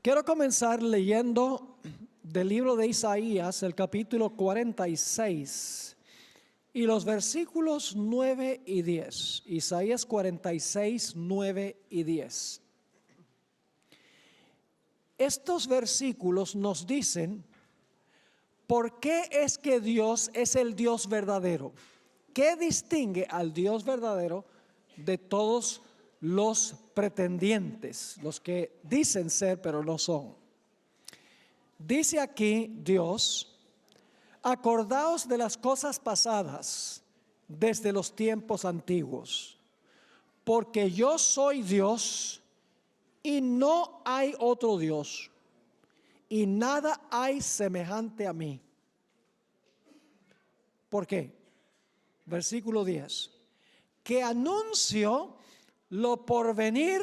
Quiero comenzar leyendo del libro de Isaías, el capítulo 46 y los versículos 9 y 10. Isaías 46, 9 y 10. Estos versículos nos dicen por qué es que Dios es el Dios verdadero. ¿Qué distingue al Dios verdadero de todos los pretendientes, los que dicen ser pero no son? Dice aquí Dios: acordaos de las cosas pasadas desde los tiempos antiguos, porque yo soy Dios y no hay otro Dios, y nada hay semejante a mí. ¿Por qué? Versículo 10. Que anuncio lo por venir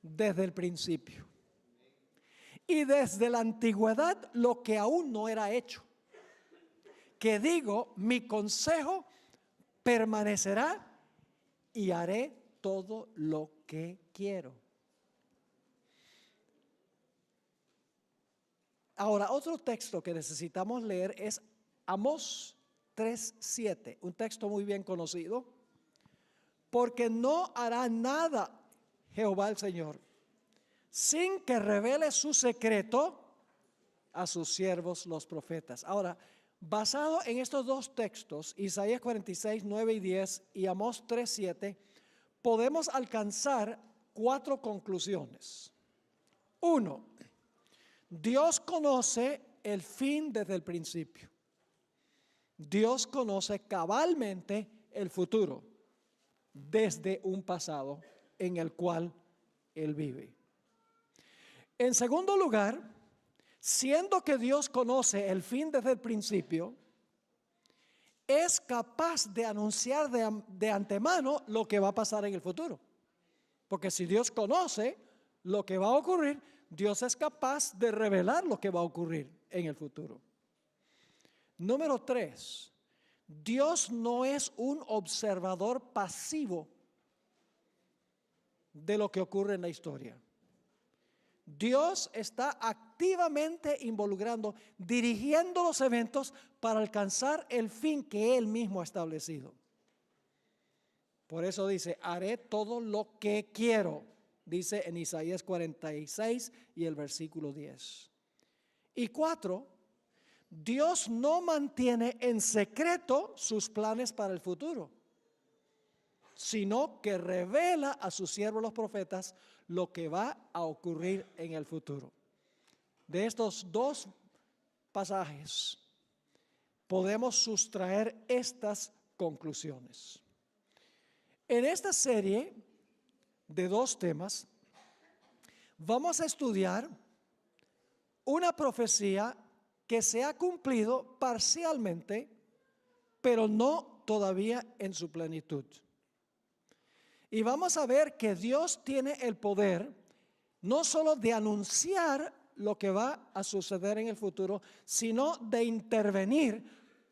desde el principio, y desde la antigüedad lo que aún no era hecho. Que digo, mi consejo permanecerá y haré todo lo que quiero. Ahora, otro texto que necesitamos leer es Amós 3:7, un texto muy bien conocido. Porque no hará nada Jehová el Señor sin que revele su secreto a sus siervos los profetas. Ahora, basado en estos dos textos, Isaías 46, 9 y 10 y Amós 3:7, podemos alcanzar 4 conclusiones. 1. Dios conoce el fin desde el principio. Dios conoce cabalmente el futuro desde un pasado en el cual Él vive. En segundo lugar, siendo que Dios conoce el fin desde el principio, es capaz de anunciar de antemano lo que va a pasar en el futuro. Porque si Dios conoce lo que va a ocurrir, Dios es capaz de revelar lo que va a ocurrir en el futuro. Número 3, Dios no es un observador pasivo de lo que ocurre en la historia. Dios está activamente involucrando, dirigiendo los eventos para alcanzar el fin que Él mismo ha establecido. Por eso dice, haré todo lo que quiero, dice en Isaías 46 y el versículo 10. Y 4, Dios no mantiene en secreto sus planes para el futuro, sino que revela a sus siervos los profetas lo que va a ocurrir en el futuro. De estos dos pasajes podemos sustraer estas conclusiones. En esta serie de 2 temas vamos a estudiar una profecía que se ha cumplido parcialmente, pero no todavía en su plenitud. Y vamos a ver que Dios tiene el poder no solo de anunciar lo que va a suceder en el futuro, sino de intervenir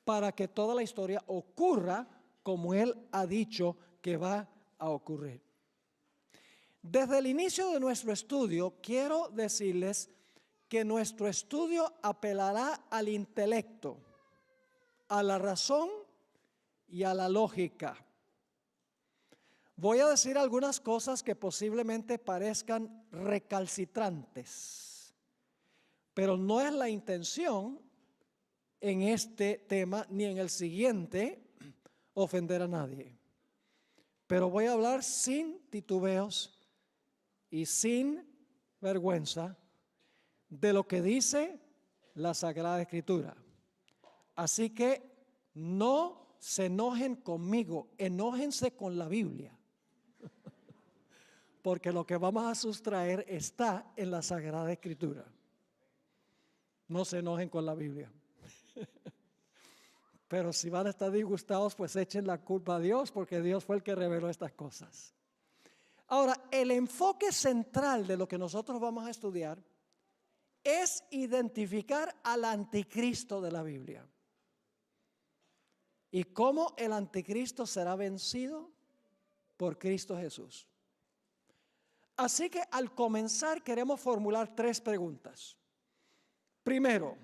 para que toda la historia ocurra como Él ha dicho que va a ocurrir. Desde el inicio de nuestro estudio, quiero decirles que nuestro estudio apelará al intelecto, a la razón y a la lógica. Voy a decir algunas cosas que posiblemente parezcan recalcitrantes, pero no es la intención en este tema ni en el siguiente ofender a nadie. Pero voy a hablar sin titubeos y sin vergüenza de lo que dice la Sagrada Escritura. Así que no se enojen conmigo, enójense con la Biblia. Porque lo que vamos a sustraer está en la Sagrada Escritura. No se enojen con la Biblia. Pero si van a estar disgustados, pues echen la culpa a Dios, porque Dios fue el que reveló estas cosas. Ahora, el enfoque central de lo que nosotros vamos a estudiar es identificar al anticristo de la Biblia. ¿Y cómo el anticristo será vencido? Por Cristo Jesús. Así que al comenzar queremos formular 3 preguntas. Primero,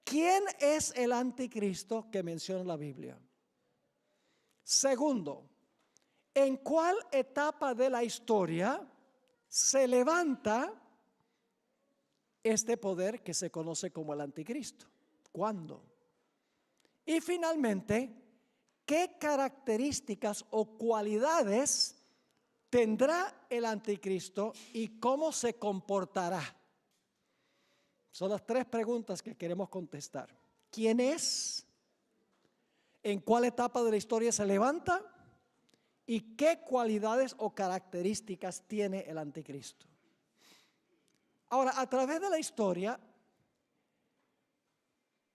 ¿quién es el anticristo que menciona la Biblia? Segundo, ¿en cuál etapa de la historia se levanta este poder que se conoce como el anticristo? ¿Cuándo? Y finalmente, ¿qué características o cualidades tendrá el anticristo y cómo se comportará? Son las 3 preguntas que queremos contestar. ¿Quién es? ¿En cuál etapa de la historia se levanta? ¿Y qué cualidades o características tiene el anticristo? Ahora, a través de la historia,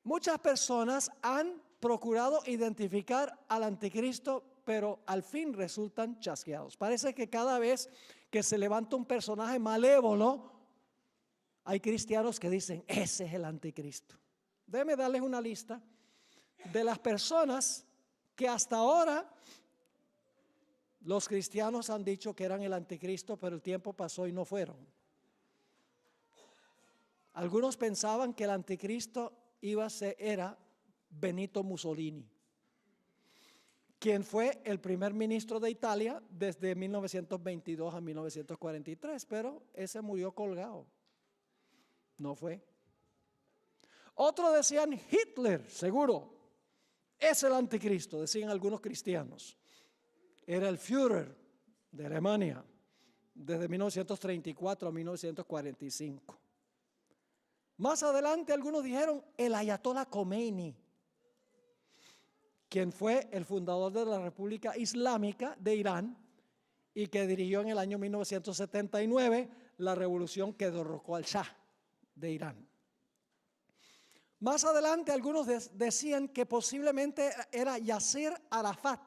muchas personas han procurado identificar al anticristo, pero al fin resultan chasqueados. Parece que cada vez que se levanta un personaje malévolo, hay cristianos que dicen, ese es el anticristo. Déjenme darles una lista de las personas que hasta ahora los cristianos han dicho que eran el anticristo, pero el tiempo pasó y no fueron. Algunos pensaban que el anticristo era Benito Mussolini, quien fue el primer ministro de Italia desde 1922 a 1943, pero ese murió colgado. No fue. Otros decían Hitler, seguro, es el anticristo, decían algunos cristianos. Era el Führer de Alemania desde 1934 a 1945. Más adelante algunos dijeron el Ayatollah Khomeini, quien fue el fundador de la República Islámica de Irán y que dirigió en el año 1979 la revolución que derrocó al Shah de Irán. Más adelante algunos decían que posiblemente era Yasser Arafat,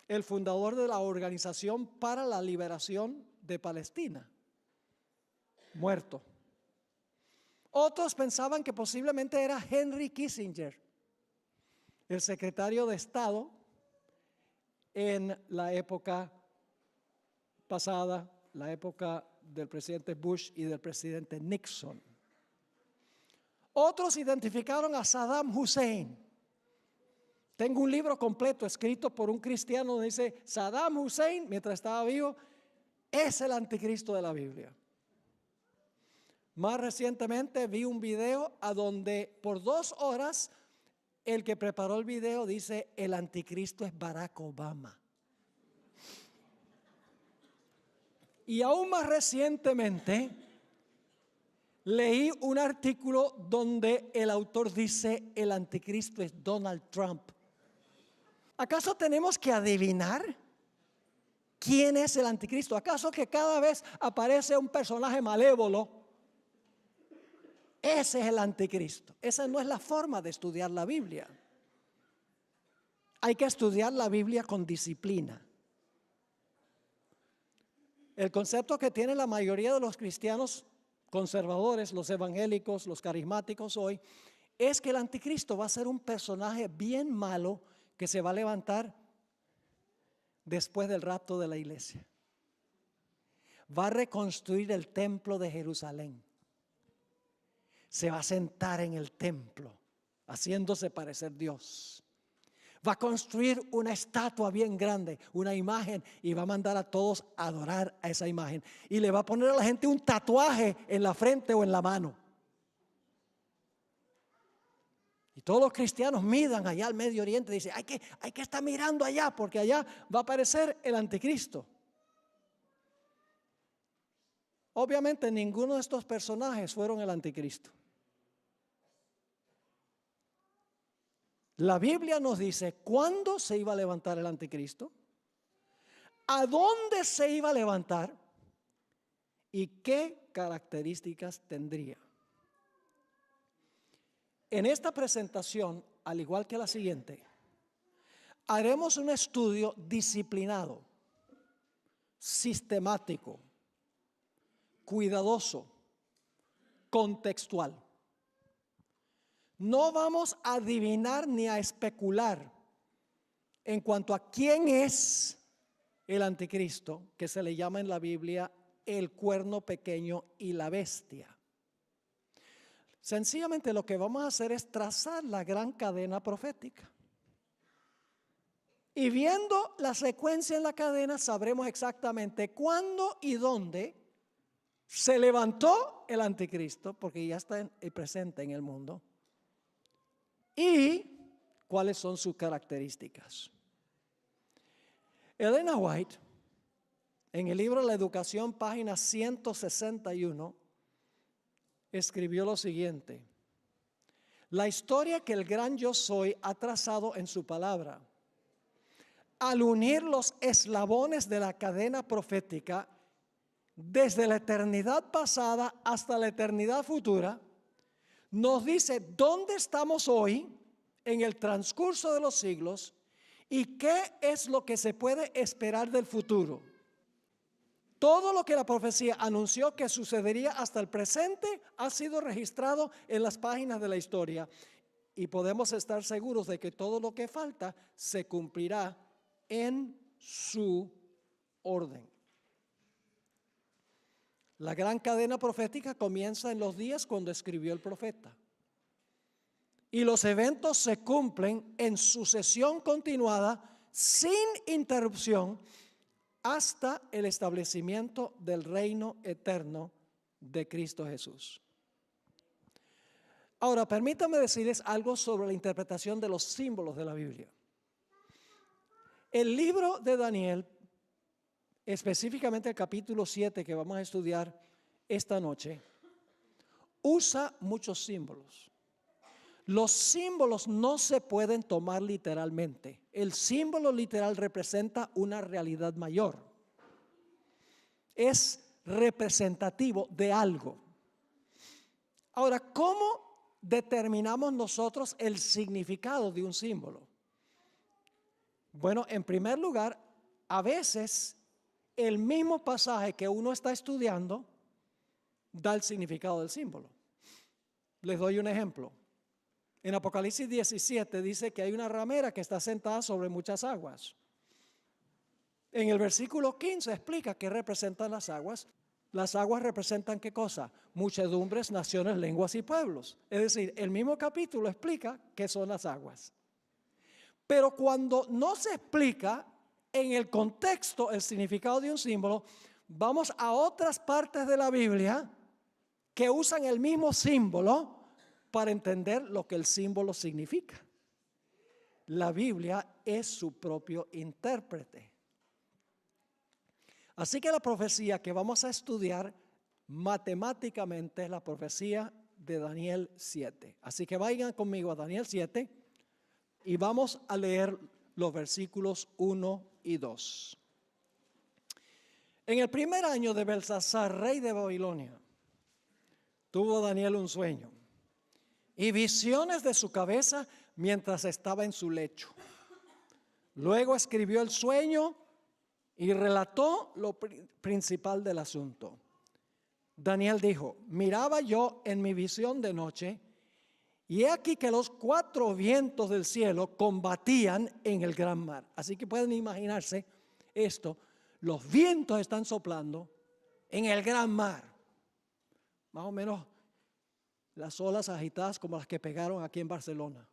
el fundador de la Organización para la Liberación de Palestina, muerto. Otros pensaban que posiblemente era Henry Kissinger, el secretario de Estado en la época pasada, la época del presidente Bush y del presidente Nixon. Otros identificaron a Saddam Hussein. Tengo un libro completo escrito por un cristiano donde dice Saddam Hussein, mientras estaba vivo, es el anticristo de la Biblia. Más recientemente vi un video a donde por 2 horas el que preparó el video dice el anticristo es Barack Obama. Y aún más recientemente leí un artículo donde el autor dice el anticristo es Donald Trump. ¿Acaso tenemos que adivinar quién es el anticristo? ¿Acaso que cada vez aparece un personaje malévolo, ese es el anticristo? Esa no es la forma de estudiar la Biblia. Hay que estudiar la Biblia con disciplina. El concepto que tiene la mayoría de los cristianos conservadores, los evangélicos, los carismáticos hoy, es que el anticristo va a ser un personaje bien malo que se va a levantar después del rapto de la iglesia. Va a reconstruir el templo de Jerusalén. Se va a sentar en el templo, haciéndose parecer Dios. Va a construir una estatua bien grande, una imagen, y va a mandar a todos a adorar a esa imagen. Y le va a poner a la gente un tatuaje en la frente o en la mano. Y todos los cristianos miran allá al Medio Oriente y dicen, hay que estar mirando allá porque allá va a aparecer el anticristo. Obviamente ninguno de estos personajes fueron el anticristo. La Biblia nos dice cuándo se iba a levantar el anticristo, a dónde se iba a levantar y qué características tendría. En esta presentación, al igual que la siguiente, haremos un estudio disciplinado, sistemático, cuidadoso, contextual. No vamos a adivinar ni a especular en cuanto a quién es el anticristo, que se le llama en la Biblia el cuerno pequeño y la bestia. Sencillamente lo que vamos a hacer es trazar la gran cadena profética. Y viendo la secuencia en la cadena sabremos exactamente cuándo y dónde se levantó el anticristo, porque ya está presente en el mundo, y cuáles son sus características. Elena White, en el libro La Educación, página 161, escribió lo siguiente: la historia que el gran yo soy ha trazado en su palabra, al unir los eslabones de la cadena profética desde la eternidad pasada hasta la eternidad futura, nos dice dónde estamos hoy en el transcurso de los siglos y qué es lo que se puede esperar del futuro. Todo lo que la profecía anunció que sucedería hasta el presente ha sido registrado en las páginas de la historia y podemos estar seguros de que todo lo que falta se cumplirá en su orden. La gran cadena profética comienza en los días cuando escribió el profeta. Y los eventos se cumplen en sucesión continuada, sin interrupción, hasta el establecimiento del reino eterno de Cristo Jesús. Ahora, permítanme decirles algo sobre la interpretación de los símbolos de la Biblia. El libro de Daniel, específicamente el capítulo 7 que vamos a estudiar esta noche, usa muchos símbolos. Los símbolos no se pueden tomar literalmente. El símbolo literal representa una realidad mayor. Es representativo de algo. Ahora, ¿cómo determinamos nosotros el significado de un símbolo? Bueno, en primer lugar, a veces el mismo pasaje que uno está estudiando da el significado del símbolo. Les doy un ejemplo. En Apocalipsis 17 dice que hay una ramera que está sentada sobre muchas aguas. En el versículo 15 explica qué representan las aguas. Las aguas representan ¿qué cosa? Muchedumbres, naciones, lenguas y pueblos. Es decir, el mismo capítulo explica qué son las aguas. Pero cuando no se explica en el contexto el significado de un símbolo, vamos a otras partes de la Biblia que usan el mismo símbolo para entender lo que el símbolo significa. La Biblia es su propio intérprete. Así que la profecía que vamos a estudiar matemáticamente es la profecía de Daniel 7. Así que vayan conmigo a Daniel 7 y vamos a leer los versículos 1 y 2. En el primer año de Belsasar, rey de Babilonia, tuvo Daniel un sueño y visiones de su cabeza mientras estaba en su lecho. Luego escribió el sueño y relató lo principal del asunto. Daniel dijo: miraba yo en mi visión de noche, y he aquí que los 4 vientos del cielo combatían en el gran mar. Así que pueden imaginarse esto: los vientos están soplando en el gran mar. Más o menos las olas agitadas como las que pegaron aquí en Barcelona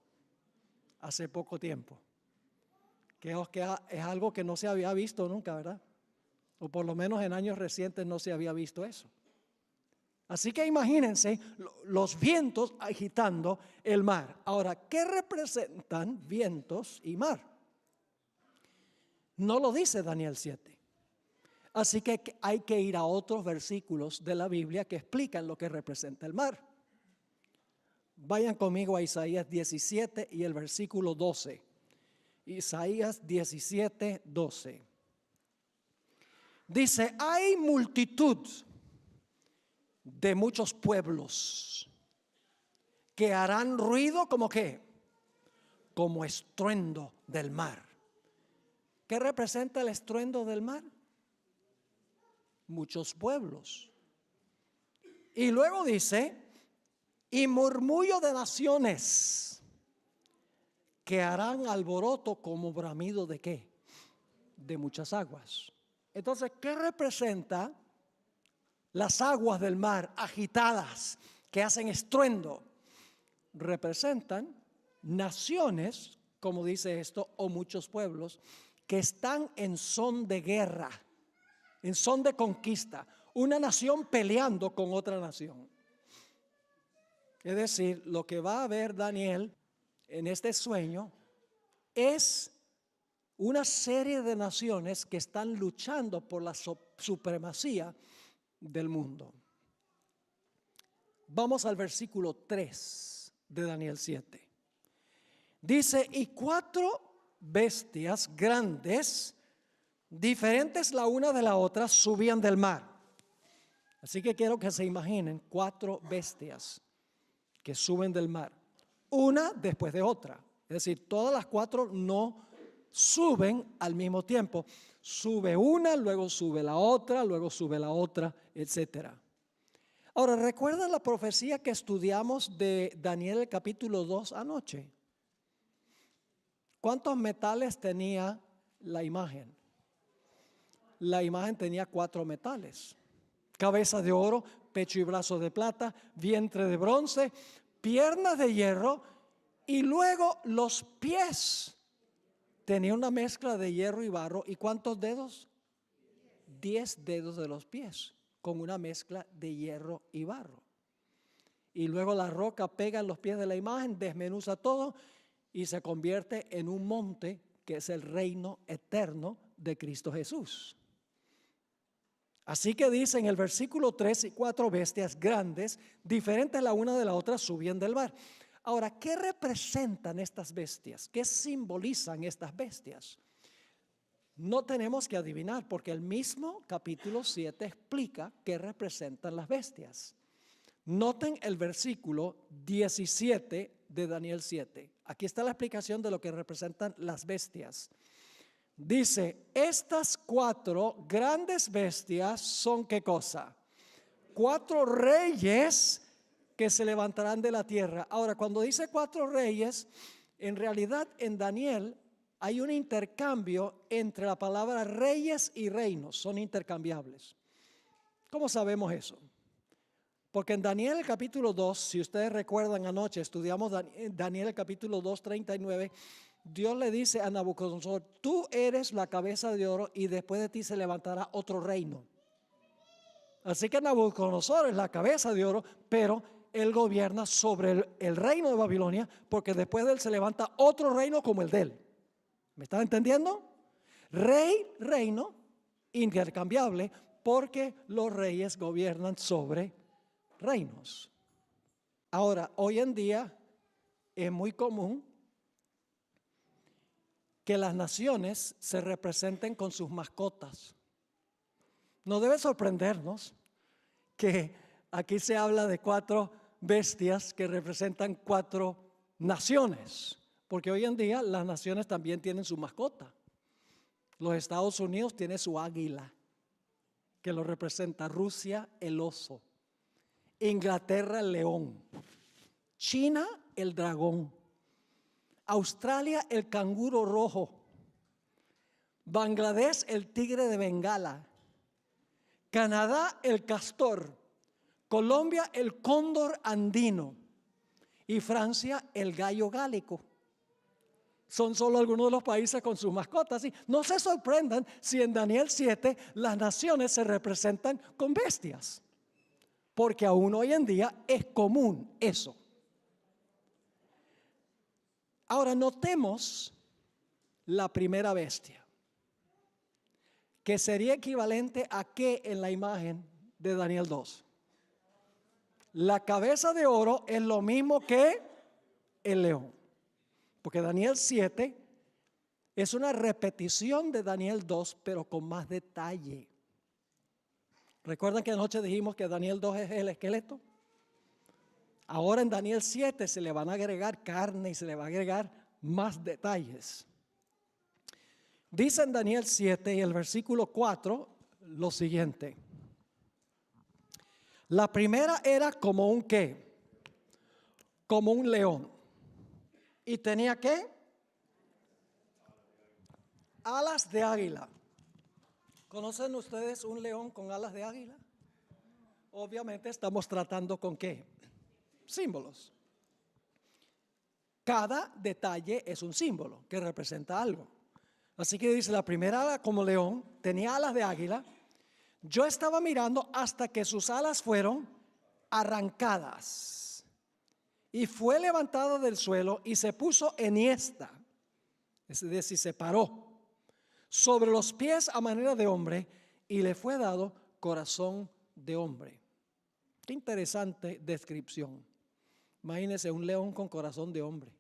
hace poco tiempo. Que es algo que no se había visto nunca, ¿verdad? O por lo menos en años recientes no se había visto eso. Así que imagínense los vientos agitando el mar. Ahora, ¿qué representan vientos y mar? No lo dice Daniel 7. Así que hay que ir a otros versículos de la Biblia que explican lo que representa el mar. Vayan conmigo a Isaías 17 y el versículo 12. Isaías 17, 12. Dice: hay multitud de muchos pueblos que harán ruido como ¿qué? Como estruendo del mar. ¿Qué representa el estruendo del mar? Muchos pueblos. Y luego dice: y murmullo de naciones que harán alboroto como bramido de ¿qué? de muchas aguas. Entonces, ¿qué representa las aguas del mar agitadas que hacen estruendo? Representan naciones, como dice esto, o muchos pueblos que están en son de guerra, en son de conquista, una nación peleando con otra nación. Es decir, lo que va a ver Daniel en este sueño es una serie de naciones que están luchando por la supremacía del mundo. Vamos al versículo 3 de Daniel 7. Dice, y 4 bestias grandes, diferentes la una de la otra, subían del mar. Así que quiero que se imaginen 4 bestias que suben del mar, una después de otra. Es decir, todas las 4 no suben al mismo tiempo. Sube una, luego sube la otra, luego sube la otra, etcétera. Ahora, ¿recuerdan la profecía que estudiamos de Daniel el capítulo 2 anoche? ¿Cuántos metales tenía la imagen? La imagen tenía 4 metales. Cabeza de oro, pecho y brazo de plata, vientre de bronce, piernas de hierro y luego los pies. Tenía una mezcla de hierro y barro. ¿Y cuántos dedos? 10 dedos de los pies, con una mezcla de hierro y barro. Y luego la roca pega en los pies de la imagen, desmenuza todo y se convierte en un monte que es el reino eterno de Cristo Jesús. Así que dice en el versículo 3, y 4 bestias grandes, diferentes la una de la otra, subían del mar. Ahora, ¿qué representan estas bestias? ¿Qué simbolizan estas bestias? No tenemos que adivinar, porque el mismo capítulo 7 explica qué representan las bestias. Noten el versículo 17 de Daniel 7. Aquí está la explicación de lo que representan las bestias. Dice, estas 4 grandes bestias son ¿qué cosa? 4 reyes que se levantarán de la tierra. Ahora, cuando dice 4 reyes, en realidad en Daniel hay un intercambio entre la palabra reyes y reinos, son intercambiables. ¿Cómo sabemos eso? Porque en Daniel el capítulo 2, si ustedes recuerdan anoche, estudiamos Daniel el capítulo 2, 39, Dios le dice a Nabucodonosor, tú eres la cabeza de oro y después de ti se levantará otro reino. Así que Nabucodonosor es la cabeza de oro, pero él gobierna sobre el reino de Babilonia, porque después de él se levanta otro reino como el de él. ¿Me están entendiendo? Rey, reino, intercambiable, porque los reyes gobiernan sobre reinos. Ahora, hoy en día es muy común que las naciones se representen con sus mascotas. No debe sorprendernos que aquí se habla de 4 bestias que representan 4 naciones, porque hoy en día las naciones también tienen su mascota. Los Estados Unidos tiene su águila, que lo representa. Rusia, el oso. Inglaterra, el león. China, el dragón. Australia, el canguro rojo. Bangladesh, el tigre de Bengala. Canadá, el castor. Colombia, el cóndor andino. Y Francia, el gallo gálico. Son solo algunos de los países con sus mascotas. Y no se sorprendan si en Daniel 7 las naciones se representan con bestias, porque aún hoy en día es común eso. Ahora notemos la primera bestia, que sería equivalente a ¿qué en la imagen de Daniel 2? La cabeza de oro es lo mismo que el león, porque Daniel 7 es una repetición de Daniel 2, pero con más detalle. ¿Recuerdan que anoche dijimos que Daniel 2 es el esqueleto? Ahora en Daniel 7 se le van a agregar carne y se le va a agregar más detalles. Dice en Daniel 7 y el versículo 4 lo siguiente. La primera era como un ¿qué? Como un león. ¿Y tenía qué? Alas de águila. ¿Conocen ustedes un león con alas de águila? Obviamente estamos tratando con ¿qué? Símbolos. Cada detalle es un símbolo que representa algo. Así que dice, la primera ala como león, tenía alas de águila. Yo estaba mirando hasta que sus alas fueron arrancadas. Y fue levantado del suelo y se puso enhiesta, es decir, se paró sobre los pies a manera de hombre y le fue dado corazón de hombre. Qué interesante descripción. Imagínense un león con corazón de hombre.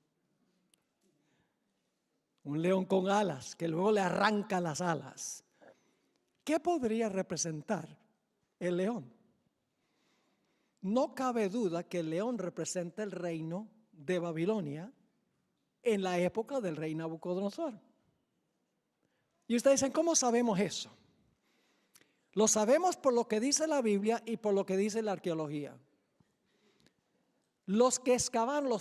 Un león con alas, que luego le arrancan las alas. ¿Qué podría representar el león? No cabe duda que el león representa el reino de Babilonia en la época del rey Nabucodonosor. Y ustedes dicen, ¿cómo sabemos eso? Lo sabemos por lo que dice la Biblia y por lo que dice la arqueología. Los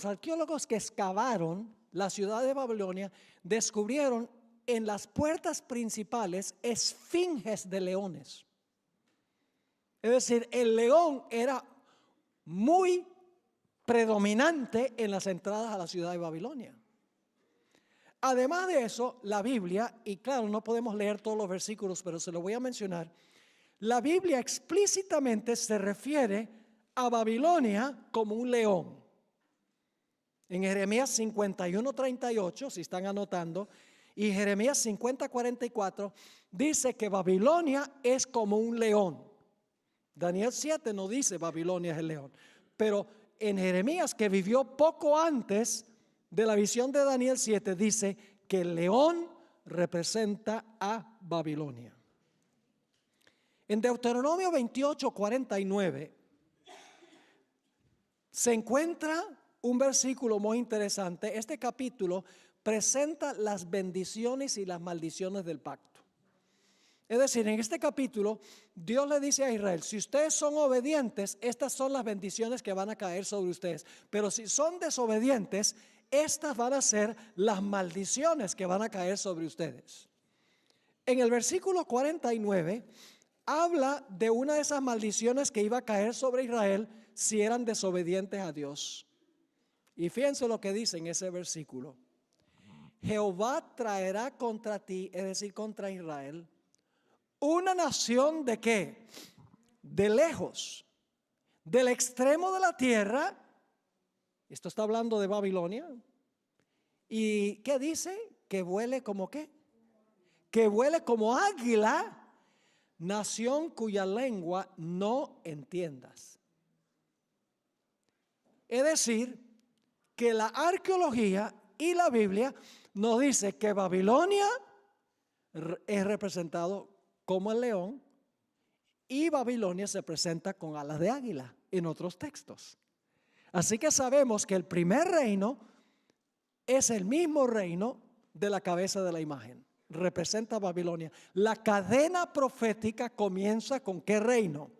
arqueólogos que excavaron la ciudad de Babilonia, descubrieron en las puertas principales esfinges de leones. Es decir, el león era muy predominante en las entradas a la ciudad de Babilonia. Además de eso, la Biblia, y claro, no podemos leer todos los versículos, pero se lo voy a mencionar. La Biblia explícitamente se refiere a Babilonia como un león. En Jeremías 51:38, si están anotando, y Jeremías 50:44, dice que Babilonia es como un león. Daniel 7 no dice Babilonia es el león, pero en Jeremías, que vivió poco antes de la visión de Daniel 7, dice que el león representa a Babilonia. En Deuteronomio 28:49 se encuentra un versículo muy interesante. Este capítulo presenta las bendiciones y las maldiciones del pacto. Es decir, en este capítulo Dios le dice a Israel, si ustedes son obedientes, estas son las bendiciones que van a caer sobre ustedes. Pero si son desobedientes, estas van a ser las maldiciones que van a caer sobre ustedes. En el versículo 49 habla de una de esas maldiciones que iba a caer sobre Israel si eran desobedientes a Dios. Y fíjense lo que dice en ese versículo. Jehová traerá contra ti, es decir, contra Israel, una nación de ¿qué? De lejos, del extremo de la tierra. Esto está hablando de Babilonia. ¿Y qué dice? Que vuele como ¿qué? Que vuele como águila, nación cuya lengua no entiendas. Es decir, que la arqueología y la Biblia nos dice que Babilonia es representado como el león y Babilonia se presenta con alas de águila en otros textos. Así que sabemos que el primer reino es el mismo reino de la cabeza de la imagen. Representa a Babilonia. La cadena profética comienza con ¿qué reino?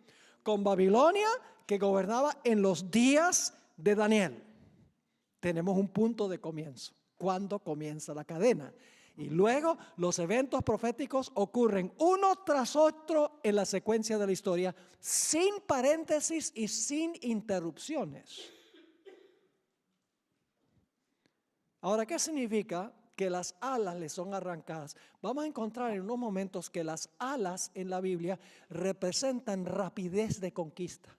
Con Babilonia, que gobernaba en los días de Daniel. Tenemos un punto de comienzo. ¿Cuándo comienza la cadena? Y luego los eventos proféticos ocurren uno tras otro en la secuencia de la historia, sin paréntesis y sin interrupciones. Ahora, ¿qué significa que las alas le son arrancadas? Vamos a encontrar en unos momentos que las alas en la Biblia representan rapidez de conquista.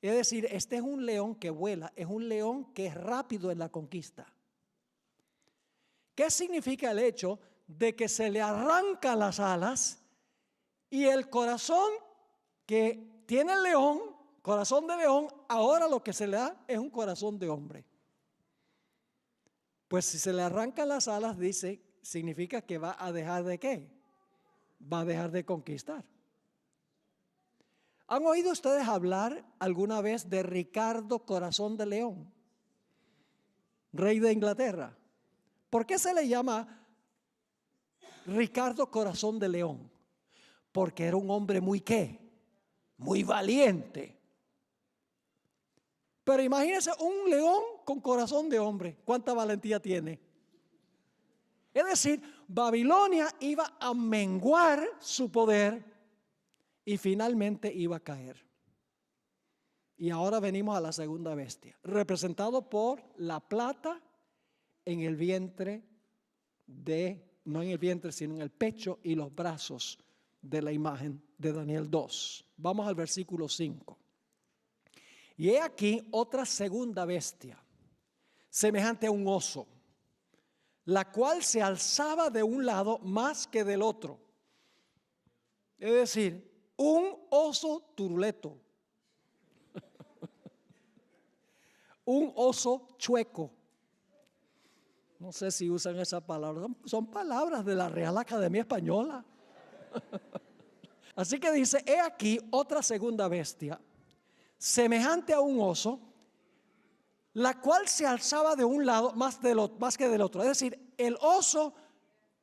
Es decir, este es un león que vuela, es un león que es rápido en la conquista. ¿Qué significa el hecho de que se le arrancan las alas y el corazón que tiene el león, corazón de león, ahora lo que se le da es un corazón de hombre? Pues si se le arrancan las alas, dice, significa que va a dejar de ¿qué? Va a dejar de conquistar. ¿Han oído ustedes hablar alguna vez de Ricardo Corazón de León, rey de Inglaterra? ¿Por qué se le llama Ricardo Corazón de León? Porque era un hombre muy ¿qué? Muy valiente. Pero imagínense un león con corazón de hombre. ¿Cuánta valentía tiene? Es decir, Babilonia iba a menguar su poder y finalmente iba a caer. Y ahora venimos a la segunda bestia, representado por la plata en el vientre no en el vientre, sino en el pecho y los brazos de la imagen de Daniel 2. Vamos al versículo 5. Y he aquí otra segunda bestia, semejante a un oso, la cual se alzaba de un lado más que del otro. Es decir, un oso turuleto, un oso chueco. No sé si usan esa palabra, son palabras de la Real Academia Española. Así que dice, he aquí otra segunda bestia, semejante a un oso, la cual se alzaba de un lado más que del otro. Es decir, el oso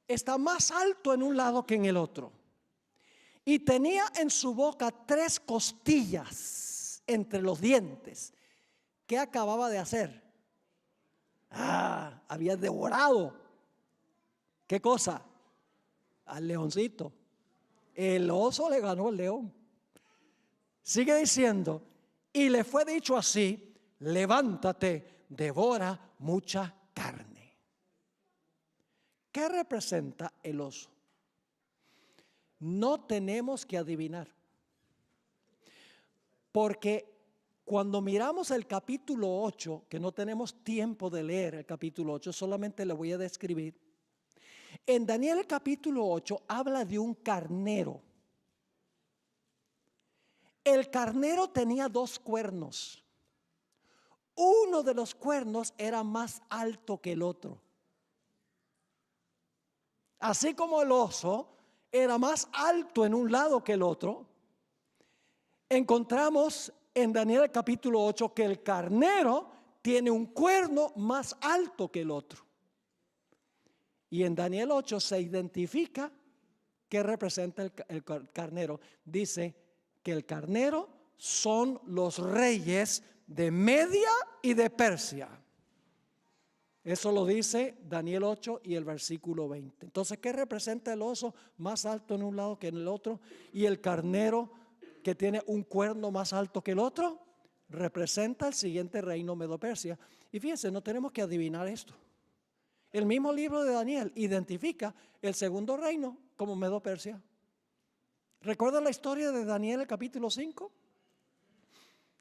está más alto en un lado que en el otro. Y tenía en su boca 3 costillas entre los dientes. ¿Qué acababa de hacer? Había devorado. ¿Qué cosa? Al leoncito. El oso le ganó al león. Sigue diciendo, y le fue dicho así, levántate, devora mucha carne. ¿Qué representa el oso? No tenemos que adivinar. Porque cuando miramos el capítulo 8, que no tenemos tiempo de leer el capítulo 8, solamente le voy a describir. En Daniel el capítulo 8 habla de un carnero. El carnero tenía 2 cuernos. Uno de los cuernos era más alto que el otro. Así como el oso era más alto en un lado que el otro, encontramos en Daniel el capítulo 8 que el carnero tiene un cuerno más alto que el otro. Y en Daniel 8 se identifica qué representa el carnero. Dice que el carnero son los reyes de Media y de Persia. Eso lo dice Daniel 8 y el versículo 20. Entonces, ¿qué representa el oso más alto en un lado que en el otro? Y el carnero que tiene un cuerno más alto que el otro, representa el siguiente reino, Medo-Persia. Y fíjense, no tenemos que adivinar esto. El mismo libro de Daniel identifica el segundo reino como Medo-Persia. ¿Recuerdan la historia de Daniel, el capítulo 5?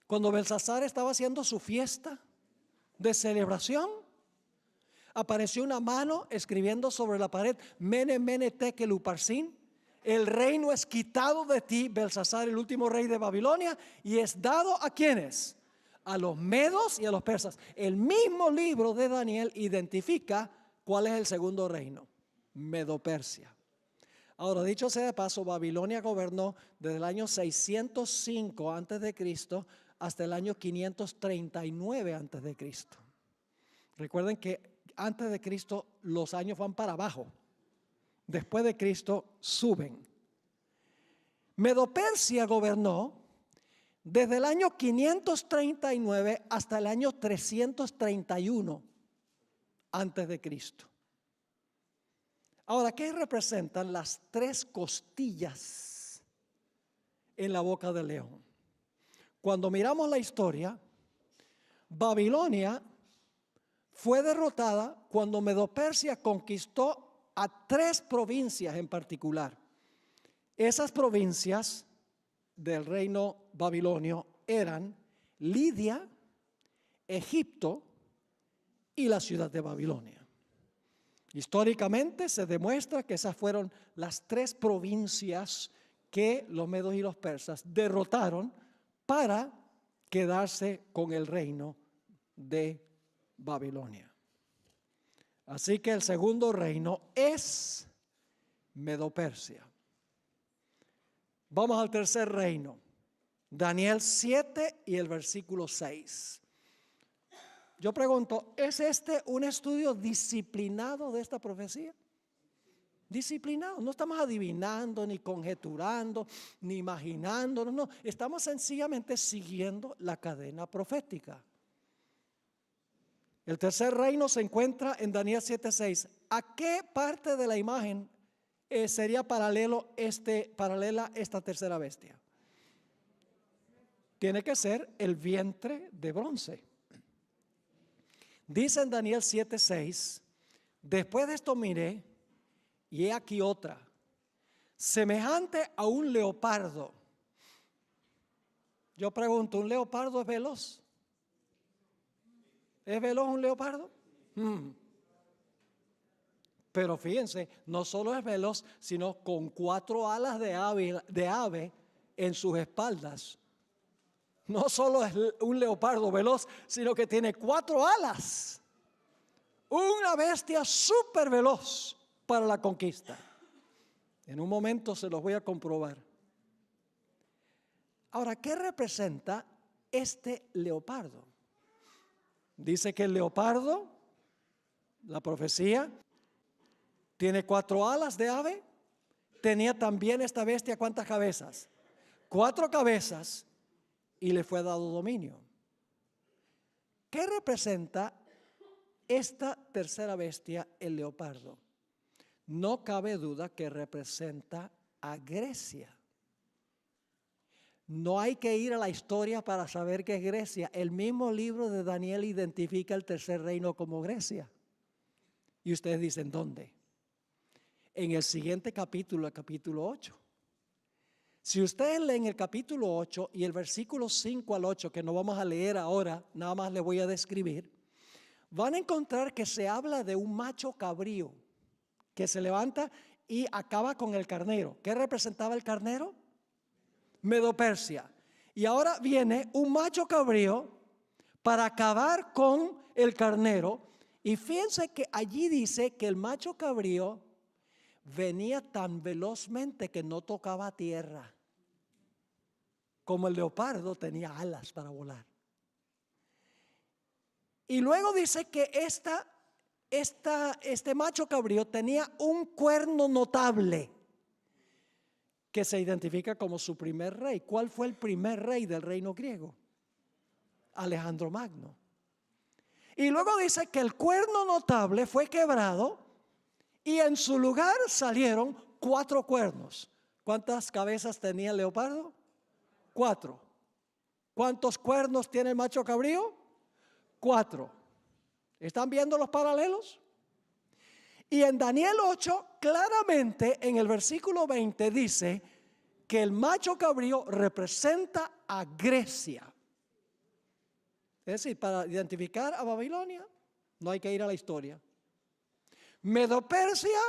Cuando Belsasar estaba haciendo su fiesta de celebración, apareció una mano escribiendo sobre la pared, Mene, Mene, Tekel, Uparsin. El reino es quitado de ti, Belsasar, el último rey de Babilonia, y es dado ¿a quiénes? A los medos y a los persas. El mismo libro de Daniel identifica cuál es el segundo reino, Medo-Persia. Ahora, dicho sea de paso, Babilonia gobernó desde el año 605 antes de Cristo hasta el año 539 antes de Cristo. Recuerden que antes de Cristo los años van para abajo. Después de Cristo suben. Medo-Persia gobernó desde el año 539 hasta el año 331 antes de Cristo. Ahora, ¿qué representan las 3 costillas en la boca del león? Cuando miramos la historia, Babilonia fue derrotada cuando Medo-Persia conquistó a 3 provincias en particular. Esas provincias del reino babilonio eran Lidia, Egipto y la ciudad de Babilonia. Históricamente se demuestra que esas fueron las 3 provincias que los medos y los persas derrotaron para quedarse con el reino de Babilonia. Así que el segundo reino es Medo-Persia. Vamos al tercer reino. Daniel 7 y el versículo 6. Yo pregunto, ¿es este un estudio disciplinado de esta profecía? Disciplinado, no estamos adivinando, ni conjeturando, ni imaginando, no, estamos sencillamente siguiendo la cadena profética. El tercer reino se encuentra en Daniel 7:6. ¿A qué parte de la imagen sería paralela esta tercera bestia? Tiene que ser el vientre de bronce. Dice en Daniel 7:6, después de esto miré, y he aquí otra, semejante a un leopardo. Yo pregunto, ¿un leopardo es veloz? ¿Es veloz un leopardo? Pero fíjense, no solo es veloz, sino con 4 alas de ave en sus espaldas. No solo es un leopardo veloz, sino que tiene 4 alas. Una bestia súper veloz para la conquista. En un momento se los voy a comprobar. Ahora, ¿qué representa este leopardo? Dice que el leopardo, la profecía, tiene 4 alas de ave. Tenía también esta bestia, ¿cuántas cabezas? 4 cabezas, y le fue dado dominio. ¿Qué representa esta tercera bestia, el leopardo? No cabe duda que representa a Grecia. No hay que ir a la historia para saber qué es Grecia. El mismo libro de Daniel identifica el tercer reino como Grecia. Y ustedes dicen, ¿dónde? En el siguiente capítulo, el capítulo 8. Si ustedes leen el capítulo 8 y el versículo 5 al 8, que no vamos a leer ahora, nada más les voy a describir, van a encontrar que se habla de un macho cabrío que se levanta y acaba con el carnero. ¿Qué representaba el carnero? Medo-Persia. Y ahora viene un macho cabrío para acabar con el carnero. Y fíjense que allí dice que el macho cabrío venía tan velozmente que no tocaba tierra, como el leopardo tenía alas para volar. Y luego dice que este macho cabrío tenía un cuerno notable que se identifica como su primer rey. ¿Cuál fue el primer rey del reino griego? Alejandro Magno. Y luego dice que el cuerno notable fue quebrado y en su lugar salieron 4 cuernos. ¿Cuántas cabezas tenía el leopardo? 4. ¿Cuántos cuernos tiene el macho cabrío? 4. ¿Están viendo los paralelos? Y en Daniel 8, claramente en el versículo 20 dice que el macho cabrío representa a Grecia. Es decir, para identificar a Babilonia no hay que ir a la historia. Medo-Persia,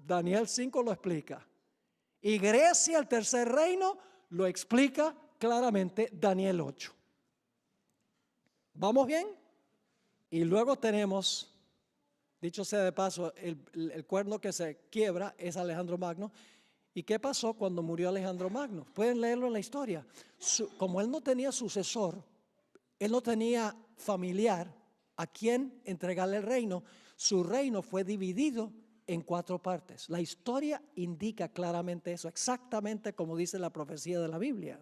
Daniel 5 lo explica. Y Grecia, el tercer reino, lo explica claramente Daniel 8. ¿Vamos bien? Y luego tenemos, dicho sea de paso, el cuerno que se quiebra es Alejandro Magno. ¿Y qué pasó cuando murió Alejandro Magno? Pueden leerlo en la historia. Como él no tenía sucesor, él no tenía familiar a quien entregarle el reino, su reino fue dividido en 4 partes. La historia indica claramente eso, exactamente como dice la profecía de la Biblia.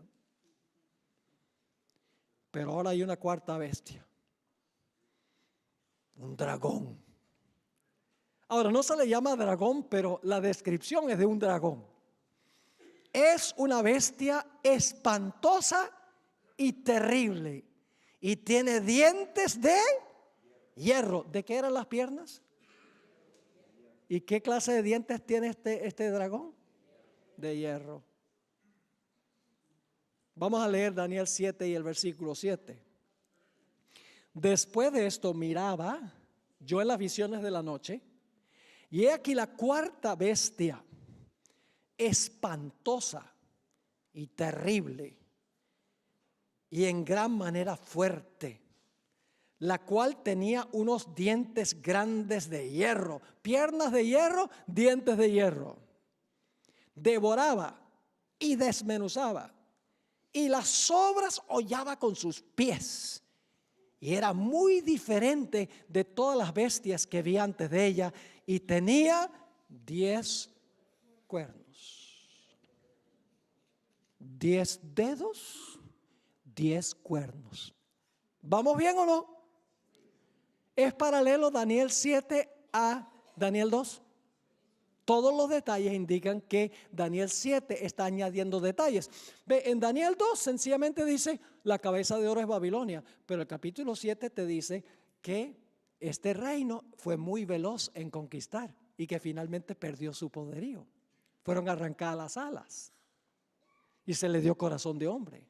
Pero ahora hay una cuarta bestia. Un dragón. Ahora no se le llama dragón, pero la descripción es de un dragón. Es una bestia espantosa y terrible. Y tiene dientes de hierro. ¿De qué eran las piernas? ¿Y qué clase de dientes tiene este dragón? De hierro. Vamos a leer Daniel 7 y el versículo 7. Después de esto miraba yo en las visiones de la noche, y he aquí la cuarta bestia, espantosa y terrible, y en gran manera fuerte, la cual tenía unos dientes grandes de hierro, piernas de hierro, dientes de hierro. Devoraba y desmenuzaba, y las sobras hollaba con sus pies. Y era muy diferente de todas las bestias que vi antes de ella, y tenía 10 cuernos. 10 dedos, 10 cuernos. ¿Vamos bien o no? Es paralelo Daniel 7 a Daniel 2. Todos los detalles indican que Daniel 7 está añadiendo detalles. Ve, en Daniel 2 sencillamente dice, la cabeza de oro es Babilonia, pero el capítulo 7 te dice que este reino fue muy veloz en conquistar y que finalmente perdió su poderío. Fueron arrancadas las alas y se le dio corazón de hombre.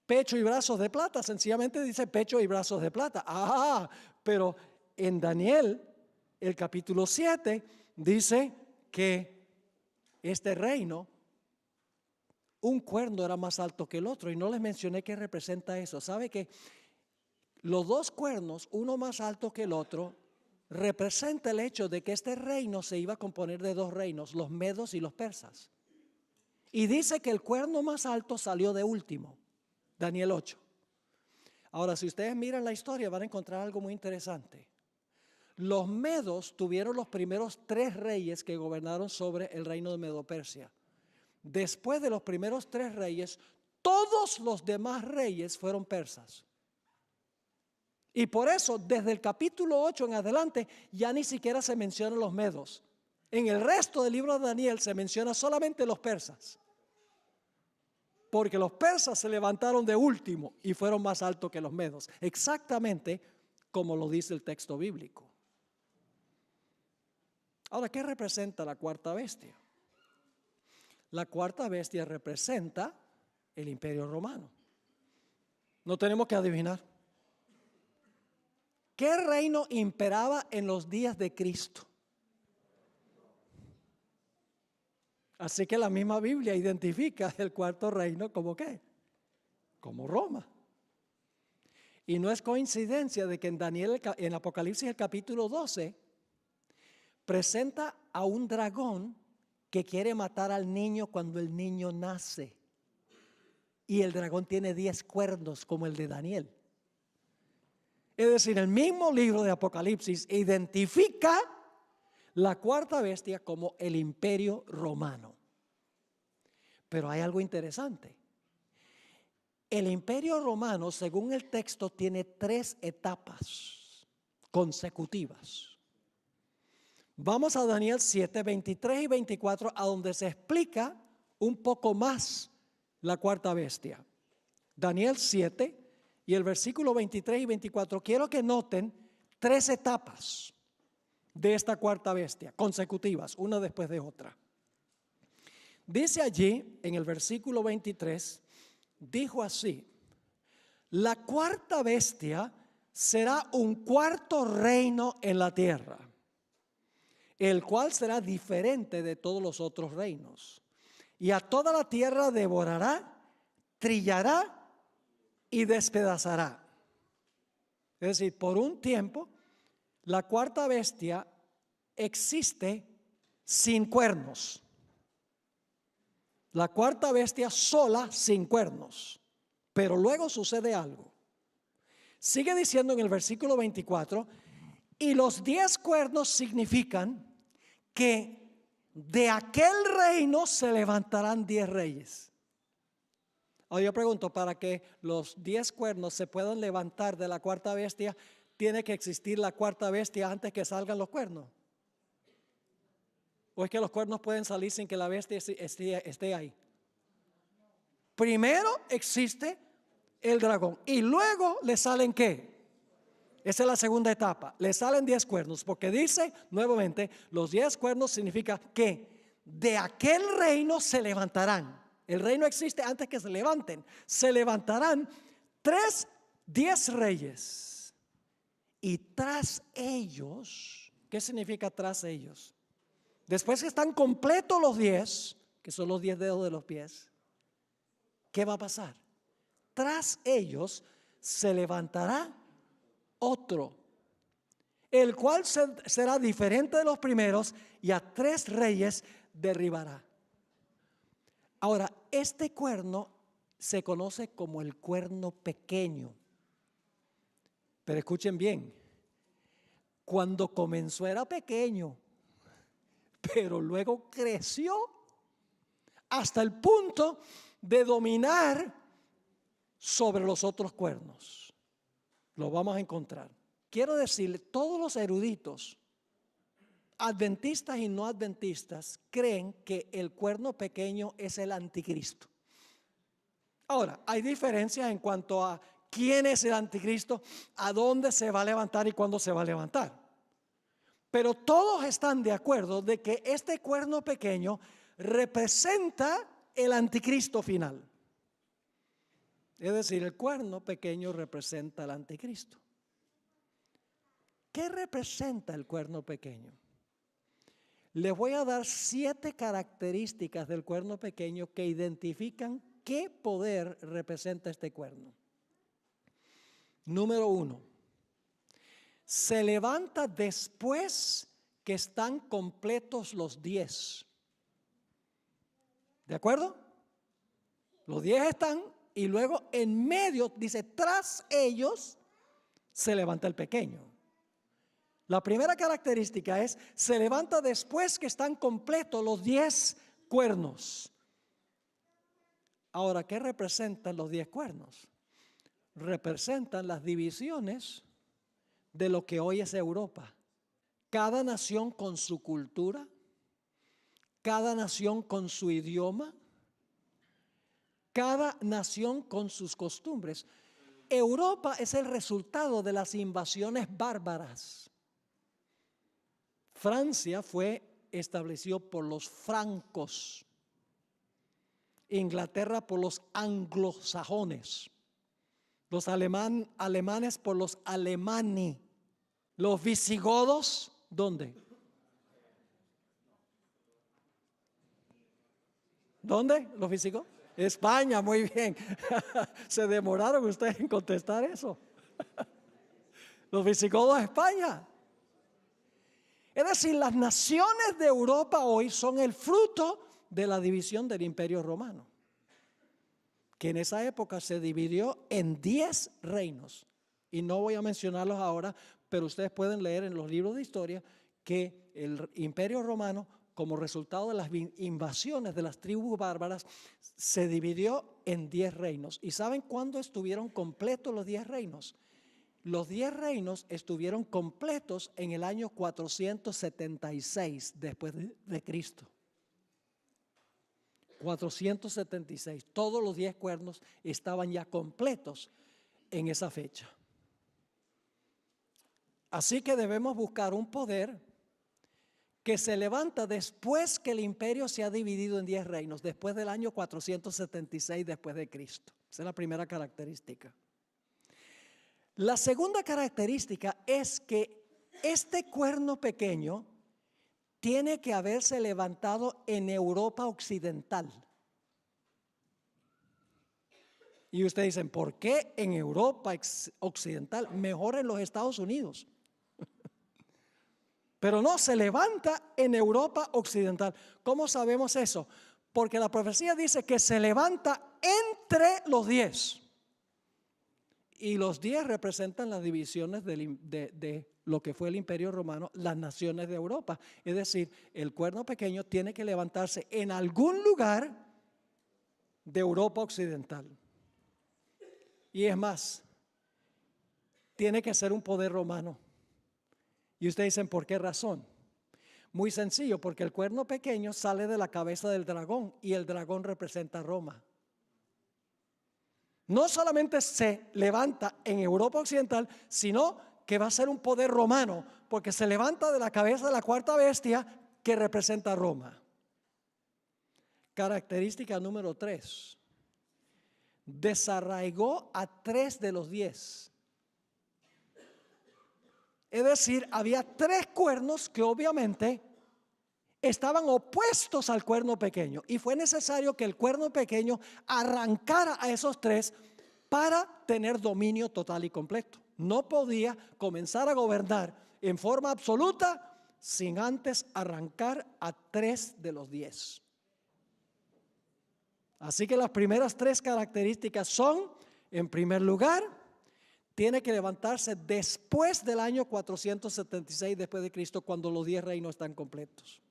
Pecho y brazos de plata, sencillamente dice pecho y brazos de plata. Ah, pero en Daniel, el capítulo 7, dice que este reino, un cuerno era más alto que el otro. Y no les mencioné qué representa eso. ¿Sabe que los dos cuernos, uno más alto que el otro, representa el hecho de que este reino se iba a componer de dos reinos, los medos y los persas? Y dice que el cuerno más alto salió de último. Daniel 8. Ahora, si ustedes miran la historia, van a encontrar algo muy interesante. Los medos tuvieron los primeros 3 reyes que gobernaron sobre el reino de Medo-Persia. Después de los primeros 3 reyes, todos los demás reyes fueron persas. Y por eso, desde el capítulo 8 en adelante, ya ni siquiera se mencionan los medos. En el resto del libro de Daniel se menciona solamente los persas. Porque los persas se levantaron de último y fueron más altos que los medos. Exactamente como lo dice el texto bíblico. Ahora, ¿qué representa la cuarta bestia? La cuarta bestia representa el Imperio Romano. No tenemos que adivinar. ¿Qué reino imperaba en los días de Cristo? Así que la misma Biblia identifica el cuarto reino como ¿qué? Como Roma. Y no es coincidencia de que en Daniel, en Apocalipsis el capítulo 12, presenta a un dragón que quiere matar al niño cuando el niño nace. Y el dragón tiene 10 cuernos como el de Daniel. Es decir, el mismo libro de Apocalipsis identifica la cuarta bestia como el Imperio Romano. Pero hay algo interesante. El Imperio Romano, según el texto, tiene 3 etapas consecutivas. Vamos a Daniel 7, 23 y 24, a donde se explica un poco más la cuarta bestia. Daniel 7 y el versículo 23 y 24. Quiero que noten 3 etapas de esta cuarta bestia, consecutivas, una después de otra. Dice allí, en el versículo 23, dijo así: la cuarta bestia será un cuarto reino en la tierra, el cual será diferente de todos los otros reinos. Y a toda la tierra devorará, trillará y despedazará. Es decir, por un tiempo, la cuarta bestia existe sin cuernos. La cuarta bestia sola, sin cuernos. Pero luego sucede algo. Sigue diciendo en el versículo 24, y los 10 cuernos significan que de aquel reino se levantarán 10 reyes. Ahora yo pregunto, para que los 10 cuernos se puedan levantar de la cuarta bestia, ¿tiene que existir la cuarta bestia antes que salgan los cuernos? ¿O es que los cuernos pueden salir sin que la bestia esté ahí? Primero existe el dragón y luego le salen ¿qué? Esa es la segunda etapa. Le salen 10 cuernos, porque dice nuevamente, los 10 cuernos significa que de aquel reino se levantarán. El reino existe antes que se levanten. Se levantarán 10 reyes. Y tras ellos, ¿qué significa tras ellos? Después que están completos los 10, que son los 10 dedos de los pies, ¿qué va a pasar? Tras ellos se levantará otro, el cual será diferente de los primeros, y a 3 reyes derribará. Ahora, este cuerno se conoce como el cuerno pequeño. Pero escuchen bien, cuando comenzó era pequeño, pero luego creció hasta el punto de dominar sobre los otros cuernos. Lo vamos a encontrar. Quiero decirle, todos los eruditos adventistas y no adventistas creen que el cuerno pequeño es el anticristo. Ahora, hay diferencias en cuanto a quién es el anticristo, a dónde se va a levantar y cuándo se va a levantar. Pero todos están de acuerdo de que este cuerno pequeño representa el anticristo final. Es decir, el cuerno pequeño representa al anticristo. ¿Qué representa el cuerno pequeño? Les voy a dar 7 características del cuerno pequeño que identifican qué poder representa este cuerno. Número 1. Se levanta después que están completos los 10. ¿De acuerdo? Los 10 están y luego en medio, dice, tras ellos se levanta el pequeño. La primera característica es, se levanta después que están completos los 10 cuernos. Ahora, ¿qué representan los 10 cuernos? Representan las divisiones de lo que hoy es Europa. Cada nación con su cultura, cada nación con su idioma, cada nación con sus costumbres. Europa es el resultado de las invasiones bárbaras. Francia fue establecido por los francos, Inglaterra por los anglosajones, los alemanes por los alemani, los visigodos, ¿dónde? ¿Dónde? ¿Los visigodos? España, muy bien. Se demoraron ustedes en contestar eso. Los visigodos de España. Es decir, las naciones de Europa hoy son el fruto de la división del Imperio Romano, que en esa época se dividió en 10 reinos. Y no voy a mencionarlos ahora, pero ustedes pueden leer en los libros de historia que el Imperio Romano, como resultado de las invasiones de las tribus bárbaras, se dividió en 10 reinos. ¿Y saben cuándo estuvieron completos los 10 reinos? Los 10 reinos estuvieron completos en el año 476 después de Cristo. 476. Todos los 10 cuernos estaban ya completos en esa fecha. Así que debemos buscar un poder que se levanta después que el imperio se ha dividido en 10 reinos, después del año 476 después de Cristo. Esa es la primera característica. La segunda característica es que este cuerno pequeño tiene que haberse levantado en Europa occidental. Y ustedes dicen, ¿por qué en Europa occidental? Mejor en los Estados Unidos. Pero no, se levanta en Europa occidental. ¿Cómo sabemos eso? Porque la profecía dice que se levanta entre los 10. Y los 10 representan las divisiones de lo que fue el Imperio Romano, las naciones de Europa. Es decir, el cuerno pequeño tiene que levantarse en algún lugar de Europa occidental. Y es más, tiene que ser un poder romano. Y ustedes dicen, ¿por qué razón? Muy sencillo, porque el cuerno pequeño sale de la cabeza del dragón y el dragón representa a Roma. No solamente se levanta en Europa occidental, sino que va a ser un poder romano, porque se levanta de la cabeza de la cuarta bestia que representa a Roma. Característica número 3. Desarraigó a 3 de los 10. Es decir, había 3 cuernos que obviamente estaban opuestos al cuerno pequeño, y fue necesario que el cuerno pequeño arrancara a esos 3 para tener dominio total y completo. No podía comenzar a gobernar en forma absoluta sin antes arrancar a 3 de los 10. Así que las primeras 3 características son, en primer lugar, tiene que levantarse después del año 476 después de Cristo, cuando los 10 reinos están completos.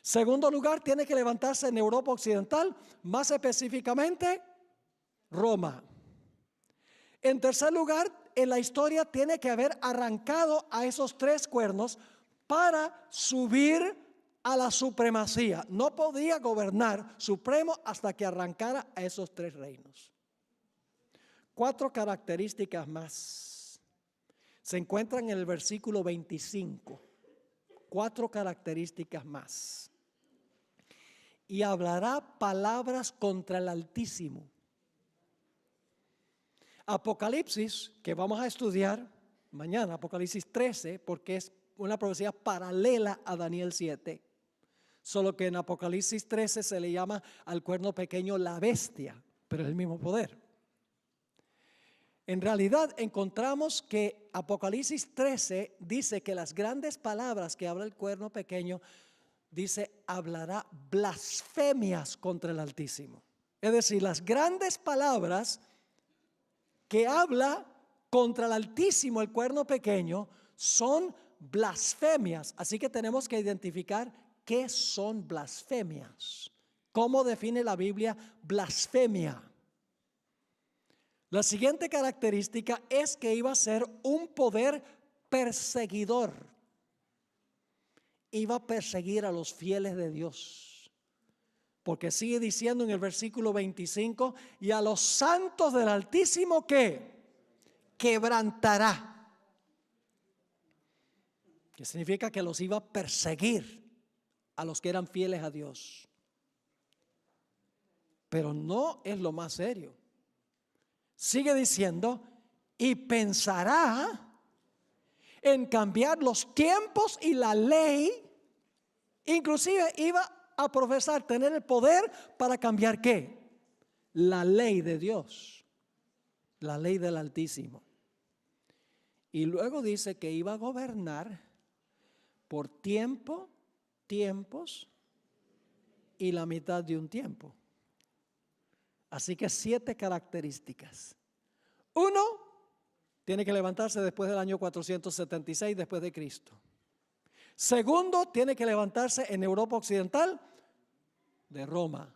Segundo lugar, tiene que levantarse en Europa occidental, más específicamente Roma. En tercer lugar, en la historia tiene que haber arrancado a esos 3 cuernos para subir a la supremacía. No podía gobernar supremo hasta que arrancara a esos 3 reinos. 4 características más se encuentran en el versículo 25. 4 características más. Y hablará palabras contra el Altísimo. Apocalipsis, que vamos a estudiar mañana, Apocalipsis 13, porque es una profecía paralela a Daniel 7. Solo que en Apocalipsis 13 se le llama al cuerno pequeño la bestia, pero es el mismo poder. En realidad encontramos que Apocalipsis 13 dice que las grandes palabras que habla el cuerno pequeño, dice, hablará blasfemias contra el Altísimo. Es decir, las grandes palabras que habla contra el Altísimo el cuerno pequeño son blasfemias. Así que tenemos que identificar qué son blasfemias. ¿Cómo define la Biblia blasfemia? La siguiente característica es que iba a ser un poder perseguidor. Iba a perseguir a los fieles de Dios. Porque sigue diciendo en el versículo 25, y a los santos del Altísimo, ¿qué? Quebrantará. Que significa que los iba a perseguir a los que eran fieles a Dios. Pero no es lo más serio. Sigue diciendo, y pensará en cambiar los tiempos y la ley. Inclusive iba a profesar tener el poder para cambiar ¿qué? La ley de Dios, la ley del Altísimo. Y luego dice que iba a gobernar por tiempos y la mitad de un tiempo. Así que 7 características. 1, tiene que levantarse después del año 476 después de Cristo. Segundo, tiene que levantarse en Europa Occidental de Roma.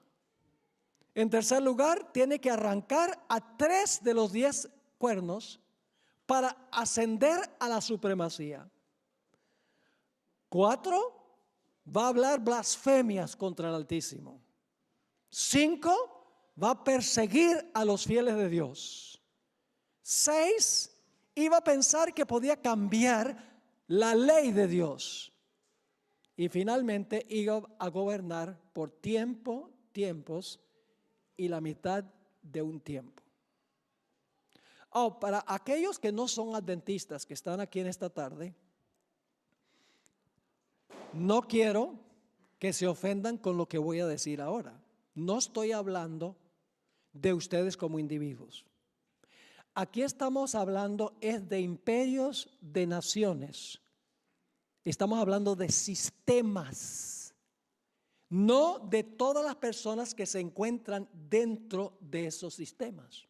En tercer lugar, tiene que arrancar a 3 de los 10 cuernos para ascender a la supremacía. 4, va a hablar blasfemias contra el Altísimo. 5, va a perseguir a los fieles de Dios. 6, iba a pensar que podía cambiar la ley de Dios. Y finalmente iba a gobernar por tiempos y la mitad de un tiempo. Para aquellos que no son adventistas, que están aquí en esta tarde, no quiero que se ofendan con lo que voy a decir ahora. No estoy hablando de ustedes como individuos. Aquí estamos hablando es de imperios, de naciones. Estamos hablando de sistemas, no de todas las personas que se encuentran dentro de esos sistemas.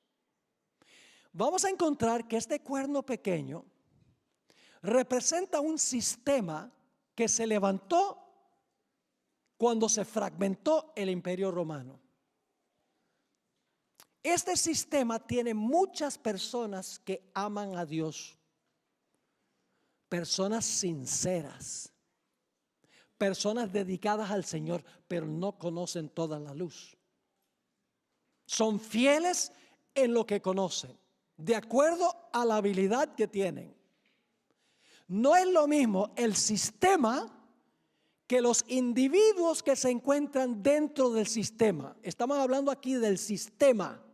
Vamos a encontrar que este cuerno pequeño representa un sistema que se levantó cuando se fragmentó el Imperio Romano. Este sistema tiene muchas personas que aman a Dios, personas sinceras, personas dedicadas al Señor, pero no conocen toda la luz. Son fieles en lo que conocen, de acuerdo a la habilidad que tienen. No es lo mismo el sistema que los individuos que se encuentran dentro del sistema. Estamos hablando aquí del sistema,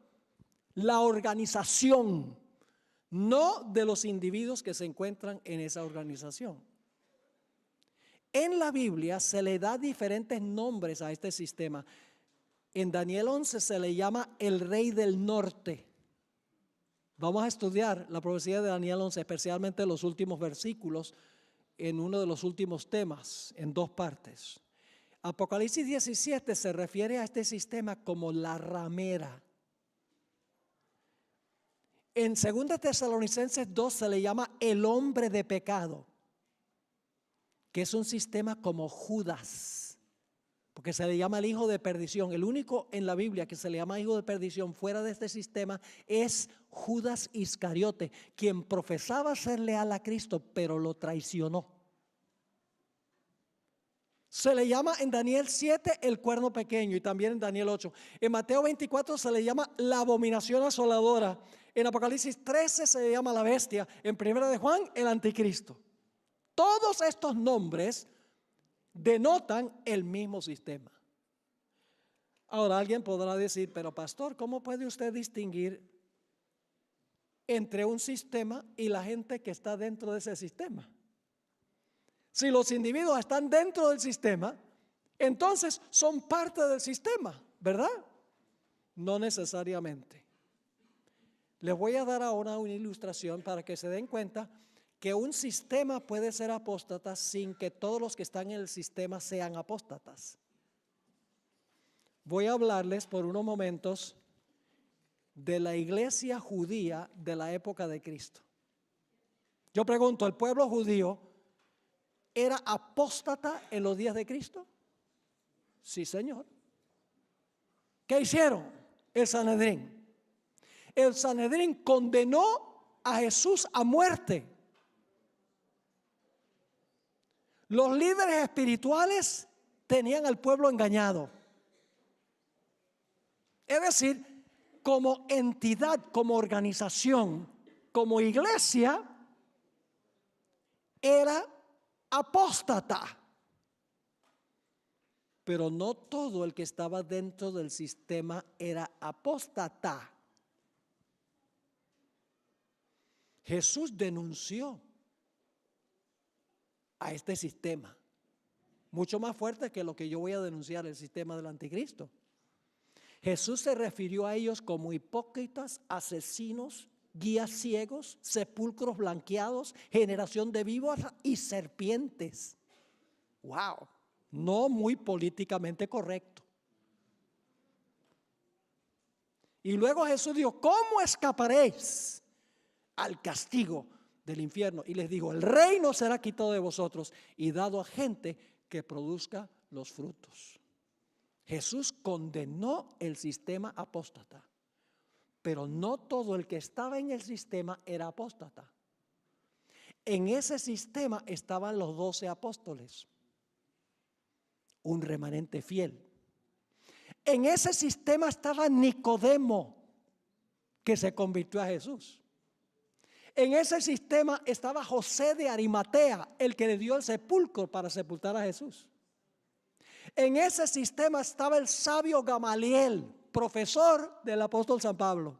la organización, no de los individuos que se encuentran en esa organización. En la Biblia se le da diferentes nombres a este sistema. En Daniel 11 se le llama el rey del norte. Vamos a estudiar la profecía de Daniel 11, especialmente los últimos versículos, en uno de los últimos temas, en 2 partes. Apocalipsis 17 se refiere a este sistema como la ramera. En 2 Tesalonicenses 2 se le llama el hombre de pecado, que es un sistema como Judas, porque se le llama el hijo de perdición. El único en la Biblia que se le llama hijo de perdición fuera de este sistema es Judas Iscariote, quien profesaba ser leal a Cristo, pero lo traicionó. Se le llama en Daniel 7 el cuerno pequeño y también en Daniel 8. En Mateo 24 se le llama la abominación asoladora. En Apocalipsis 13 se le llama la bestia. En Primera de Juan, el anticristo. Todos estos nombres denotan el mismo sistema. Ahora alguien podrá decir, pero pastor, ¿cómo puede usted distinguir entre un sistema y la gente que está dentro de ese sistema? Si los individuos están dentro del sistema, entonces son parte del sistema, ¿verdad? No necesariamente. Les voy a dar ahora una ilustración para que se den cuenta que un sistema puede ser apóstata sin que todos los que están en el sistema sean apóstatas. Voy a hablarles por unos momentos de la iglesia judía de la época de Cristo. Yo pregunto, ¿el pueblo judío era apóstata en los días de Cristo? Sí, Señor. ¿Qué hicieron? El Sanedrín. El Sanedrín condenó a Jesús a muerte. Los líderes espirituales tenían al pueblo engañado. Es decir, como entidad, como organización, como iglesia, era apóstata. Pero no todo el que estaba dentro del sistema era apóstata. Jesús denunció a este sistema, mucho más fuerte que lo que yo voy a denunciar, el sistema del anticristo. Jesús se refirió a ellos como hipócritas, asesinos, guías ciegos, sepulcros blanqueados, generación de víboras y serpientes. Wow, no muy políticamente correcto. Y luego Jesús dijo, ¿cómo escaparéis al castigo del infierno? Y les dijo, el reino será quitado de vosotros y dado a gente que produzca los frutos. Jesús condenó el sistema apóstata, pero no todo el que estaba en el sistema era apóstata. En ese sistema estaban los 12 apóstoles, un remanente fiel. En ese sistema estaba Nicodemo, que se convirtió a Jesús. En ese sistema estaba José de Arimatea, el que le dio el sepulcro para sepultar a Jesús. En ese sistema estaba el sabio Gamaliel, profesor del apóstol San Pablo.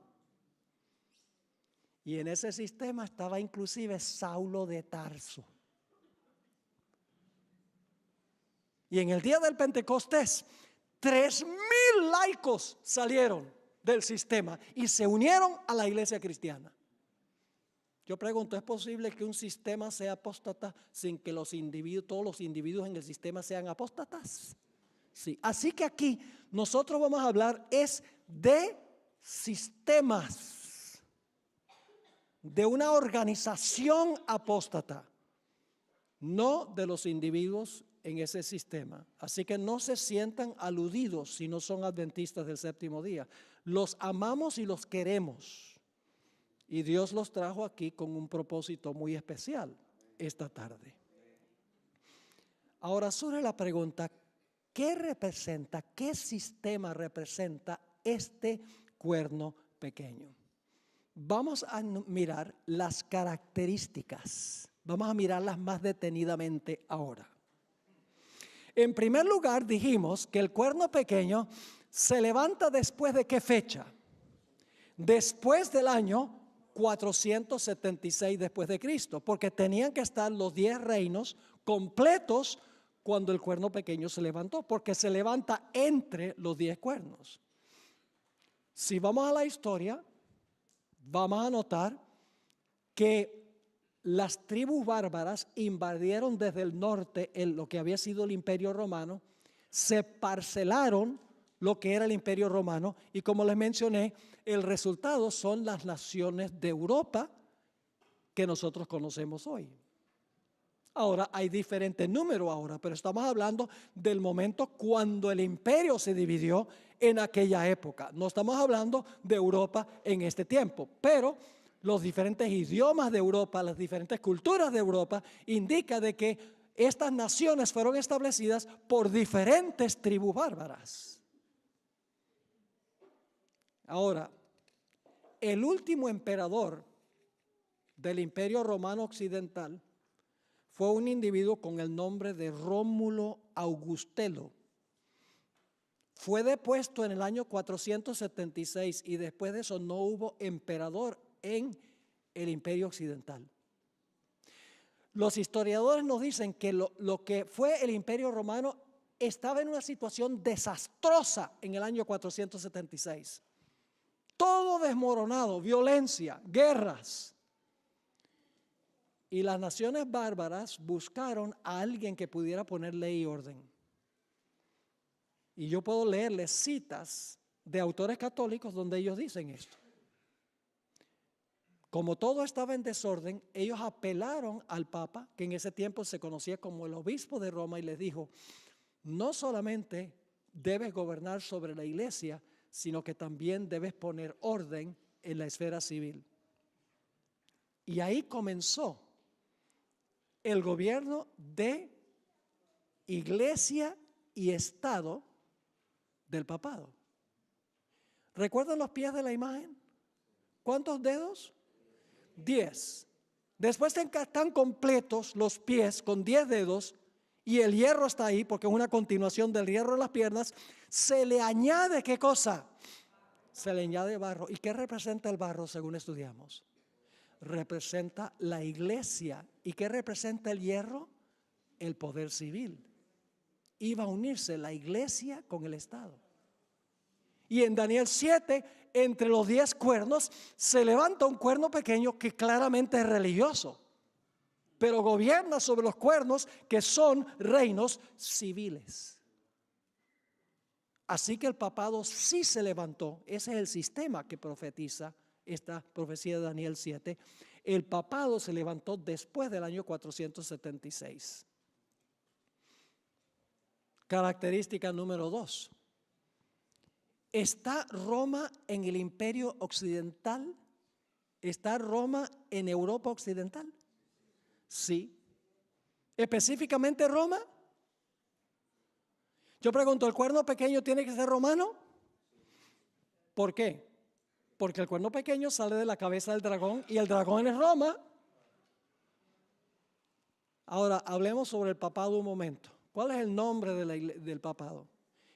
Y en ese sistema estaba inclusive Saulo de Tarso. Y en el día del Pentecostés, 3,000 laicos salieron del sistema y se unieron a la iglesia cristiana. Yo pregunto, ¿es posible que un sistema sea apóstata sin que los individuos, todos los individuos en el sistema sean apóstatas? Sí. Así que aquí nosotros vamos a hablar es de sistemas, de una organización apóstata, no de los individuos en ese sistema. Así que no se sientan aludidos si no son adventistas del séptimo día. Los amamos y los queremos. Y Dios los trajo aquí con un propósito muy especial esta tarde. Ahora surge la pregunta, ¿qué representa, qué sistema representa este cuerno pequeño? Vamos a mirar las características. Vamos a mirarlas más detenidamente ahora. En primer lugar, dijimos que el cuerno pequeño se levanta después de ¿qué fecha? Después del año 476 después de Cristo, porque tenían que estar los 10 reinos completos cuando el cuerno pequeño se levantó, porque se levanta entre los 10 cuernos. Si vamos a la historia, vamos a notar que las tribus bárbaras invadieron desde el norte lo que había sido el Imperio Romano, se parcelaron lo que era el Imperio Romano y como les mencioné, el resultado son las naciones de Europa que nosotros conocemos hoy. Ahora hay diferentes números ahora, pero estamos hablando del momento cuando el imperio se dividió en aquella época. No estamos hablando de Europa en este tiempo, pero los diferentes idiomas de Europa, las diferentes culturas de Europa indican de que estas naciones fueron establecidas por diferentes tribus bárbaras. Ahora, el último emperador del Imperio Romano Occidental fue un individuo con el nombre de Rómulo Augustelo. Fue depuesto en el año 476 y después de eso no hubo emperador en el Imperio Occidental. Los historiadores nos dicen que lo que fue el Imperio Romano estaba en una situación desastrosa en el año 476. Todo desmoronado, violencia, guerras. Y las naciones bárbaras buscaron a alguien que pudiera poner ley y orden. Y yo puedo leerles citas de autores católicos donde ellos dicen esto. Como todo estaba en desorden, ellos apelaron al Papa, que en ese tiempo se conocía como el obispo de Roma, y les dijo, no solamente debes gobernar sobre la iglesia, sino que también debes poner orden en la esfera civil. Y ahí comenzó el gobierno de iglesia y Estado del papado. ¿Recuerdan los pies de la imagen? ¿Cuántos dedos? 10. Después están completos los pies con 10 dedos y el hierro está ahí porque es una continuación del hierro de las piernas. Se le añade, ¿qué cosa? Se le añade barro. ¿Y qué representa el barro según estudiamos? Representa la iglesia. ¿Y qué representa el hierro? El poder civil. Iba a unirse la iglesia con el Estado. Y en Daniel 7, entre los 10 cuernos, se levanta un cuerno pequeño que claramente es religioso, pero gobierna sobre los cuernos que son reinos civiles. Así que el papado sí se levantó. Ese es el sistema que profetiza esta profecía de Daniel 7. El papado se levantó después del año 476. Característica número 2. ¿Está Roma en el Imperio Occidental? ¿Está Roma en Europa Occidental? Sí. ¿Específicamente Roma? Yo pregunto, ¿el cuerno pequeño tiene que ser romano? ¿Por qué? Porque el cuerno pequeño sale de la cabeza del dragón y el dragón es Roma. Ahora, hablemos sobre el papado un momento. ¿Cuál es el nombre del papado?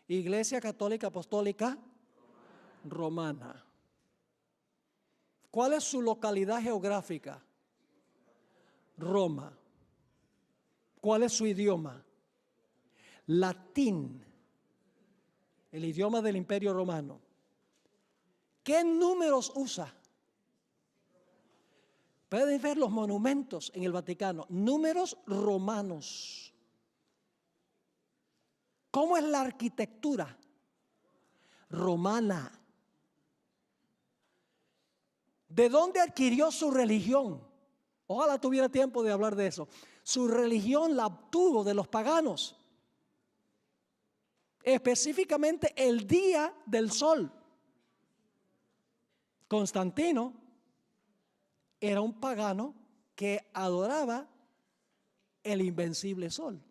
Iglesia Católica Apostólica Romana. ¿Cuál es su localidad geográfica? Roma. ¿Cuál es su idioma? Latín, el idioma del Imperio Romano. ¿Qué números usa? Pueden ver los monumentos en el Vaticano, números romanos. ¿Cómo es la arquitectura? Romana. ¿De dónde adquirió su religión? Ojalá tuviera tiempo de hablar de eso. Su religión la obtuvo de los paganos. Específicamente el día del sol. Constantino era un pagano que adoraba el invencible sol.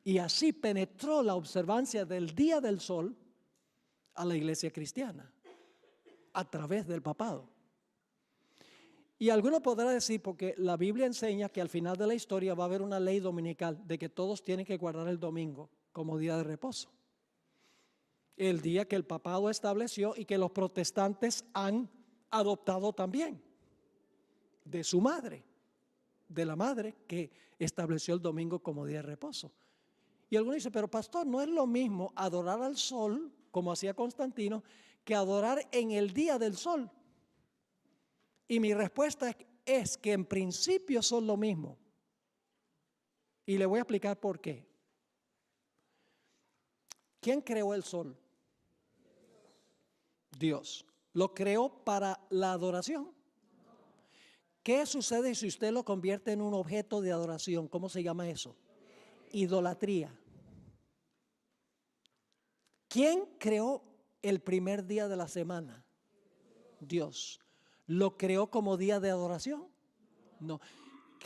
Y así penetró la observancia del día del sol a la iglesia cristiana a través del papado. Y alguno podrá decir, porque la Biblia enseña que al final de la historia va a haber una ley dominical de que todos tienen que guardar el domingo como día de reposo. El día que el papado estableció y que los protestantes han adoptado también de su madre, de la madre que estableció el domingo como día de reposo. Y alguno dice, pero pastor, no es lo mismo adorar al sol, como hacía Constantino, que adorar en el día del sol. Y mi respuesta es que en principio son lo mismo. Y le voy a explicar por qué. ¿Quién creó el sol? Dios. ¿Lo creó para la adoración? ¿Qué sucede si usted lo convierte en un objeto de adoración? ¿Cómo se llama eso? Idolatría. ¿Quién creó el primer día de la semana? Dios. ¿Lo creó como día de adoración? No.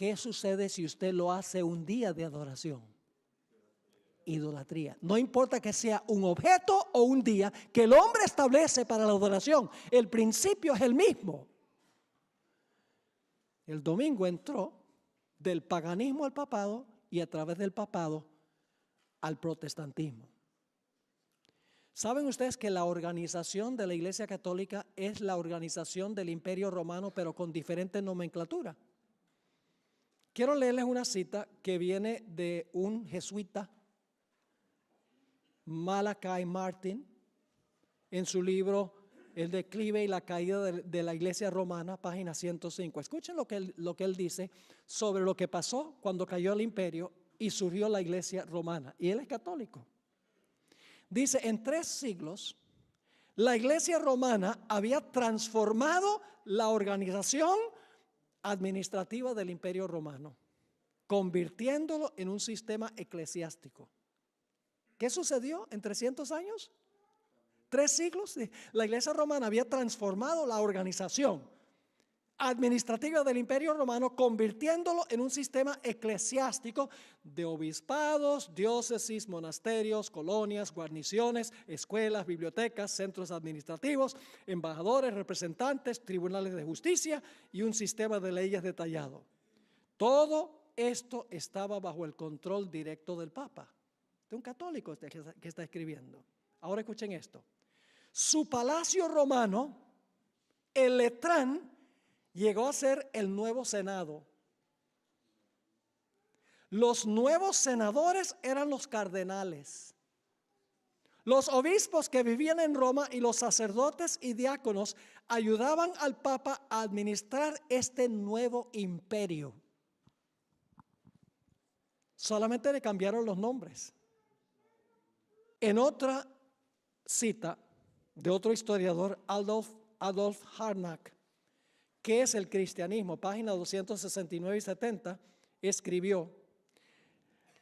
¿qué sucede si usted lo hace un día de adoración? Idolatría. No importa que sea un objeto o un día que el hombre establece para la adoración, el principio es el mismo. El domingo entró del paganismo al papado y a través del papado al protestantismo. ¿Saben ustedes que la organización de la Iglesia Católica es la organización del Imperio Romano, pero con diferente nomenclatura? Quiero leerles una cita que viene de un jesuita, Malachi Martin, en su libro El declive y la caída de la Iglesia Romana, página 105. Escuchen lo que él dice sobre lo que pasó cuando cayó el imperio y surgió la Iglesia Romana. Y él es católico. Dice, en 3 siglos, la Iglesia Romana había transformado la organización administrativa del Imperio Romano, convirtiéndolo en un sistema eclesiástico. ¿Qué sucedió en 300 años? 3 siglos. La Iglesia Romana había transformado la organización administrativa del Imperio Romano, convirtiéndolo en un sistema eclesiástico de obispados, diócesis, monasterios, colonias, guarniciones, escuelas, bibliotecas, centros administrativos, embajadores, representantes, tribunales de justicia y un sistema de leyes detallado. Todo esto estaba bajo el control directo del Papa, de un católico que está escribiendo. Ahora escuchen esto. Su palacio romano, el Letrán, llegó a ser el nuevo Senado. Los nuevos senadores eran los cardenales. Los obispos que vivían en Roma y los sacerdotes y diáconos ayudaban al Papa a administrar este nuevo imperio. Solamente le cambiaron los nombres. En otra cita de otro historiador, Adolf Harnack, ¿qué es el cristianismo? Página 269 y 70, escribió: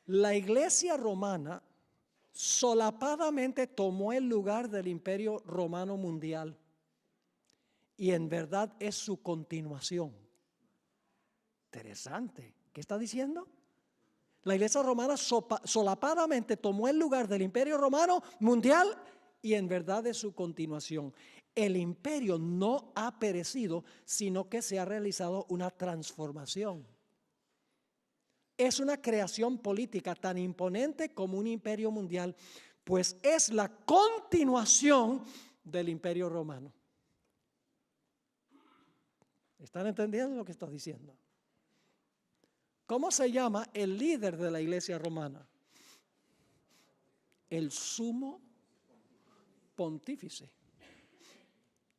la Iglesia romana solapadamente tomó el lugar del Imperio Romano mundial y en verdad es su continuación. Interesante. ¿Qué está diciendo? La Iglesia romana solapadamente tomó el lugar del Imperio Romano mundial y en verdad es su continuación. El imperio no ha perecido, sino que se ha realizado una transformación. Es una creación política tan imponente como un imperio mundial, pues es la continuación del Imperio Romano. ¿Están entendiendo lo que estoy diciendo? ¿Cómo se llama el líder de la Iglesia Romana? El sumo pontífice.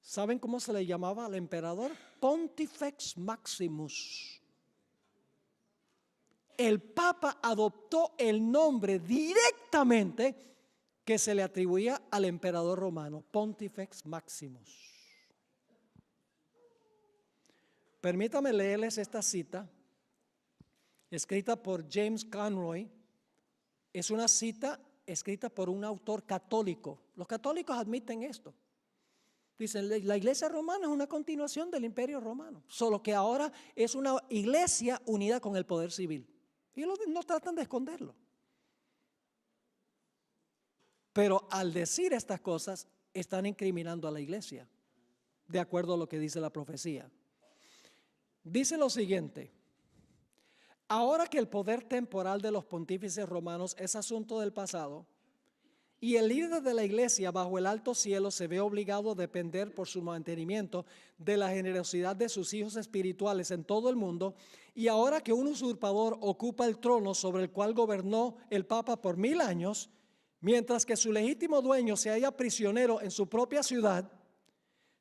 ¿Saben cómo se le llamaba al emperador? Pontifex Maximus. El Papa adoptó el nombre directamente que se le atribuía al emperador romano, Pontifex Maximus. Permítame leerles esta cita, escrita por James Conroy. Es una cita escrita por un autor católico. Los católicos admiten esto. Dicen, la Iglesia Romana es una continuación del Imperio Romano, solo que ahora es una iglesia unida con el poder civil. Y no tratan de esconderlo. Pero al decir estas cosas, están incriminando a la iglesia, de acuerdo a lo que dice la profecía. Dice lo siguiente: ahora que el poder temporal de los pontífices romanos es asunto del pasado, y el líder de la iglesia bajo el alto cielo se ve obligado a depender por su mantenimiento de la generosidad de sus hijos espirituales en todo el mundo, y ahora que un usurpador ocupa el trono sobre el cual gobernó el Papa por 1000 años, mientras que su legítimo dueño se halla prisionero en su propia ciudad,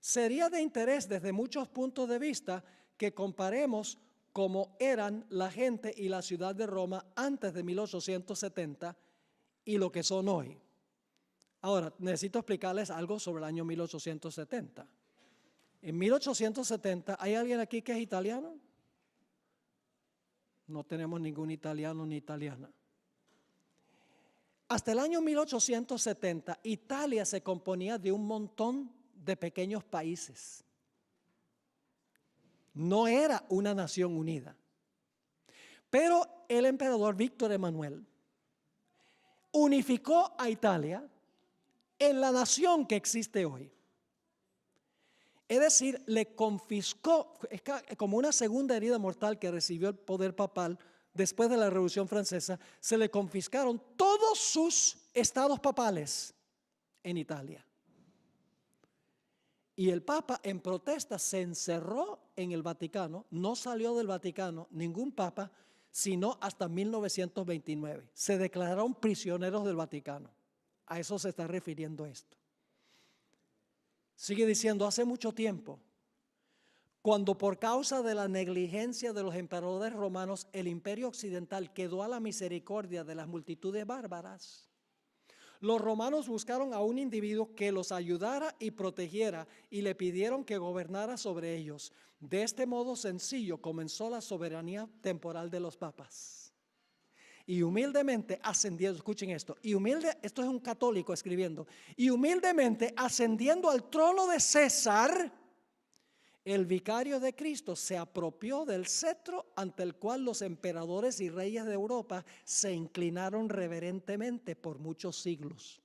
sería de interés desde muchos puntos de vista que comparemos cómo eran la gente y la ciudad de Roma antes de 1870 y lo que son hoy. Ahora, necesito explicarles algo sobre el año 1870. En 1870, ¿hay alguien aquí que es italiano? No tenemos ningún italiano ni italiana. Hasta el año 1870, Italia se componía de un montón de pequeños países. No era una nación unida. Pero el emperador Víctor Emanuel unificó a Italia en la nación que existe hoy. Es decir, le confiscó, es como una segunda herida mortal que recibió el poder papal después de la Revolución Francesa, se le confiscaron todos sus estados papales en Italia. Y el Papa en protesta se encerró en el Vaticano, no salió del Vaticano ningún Papa, sino hasta 1929. Se declararon prisioneros del Vaticano. A eso se está refiriendo esto. Sigue diciendo, hace mucho tiempo, cuando por causa de la negligencia de los emperadores romanos, el imperio occidental quedó a la misericordia de las multitudes bárbaras, los romanos buscaron a un individuo que los ayudara y protegiera y le pidieron que gobernara sobre ellos. De este modo sencillo comenzó la soberanía temporal de los papas. Y humildemente ascendiendo, escuchen esto, esto es un católico escribiendo, y humildemente ascendiendo al trono de César, el vicario de Cristo se apropió del cetro ante el cual los emperadores y reyes de Europa se inclinaron reverentemente por muchos siglos.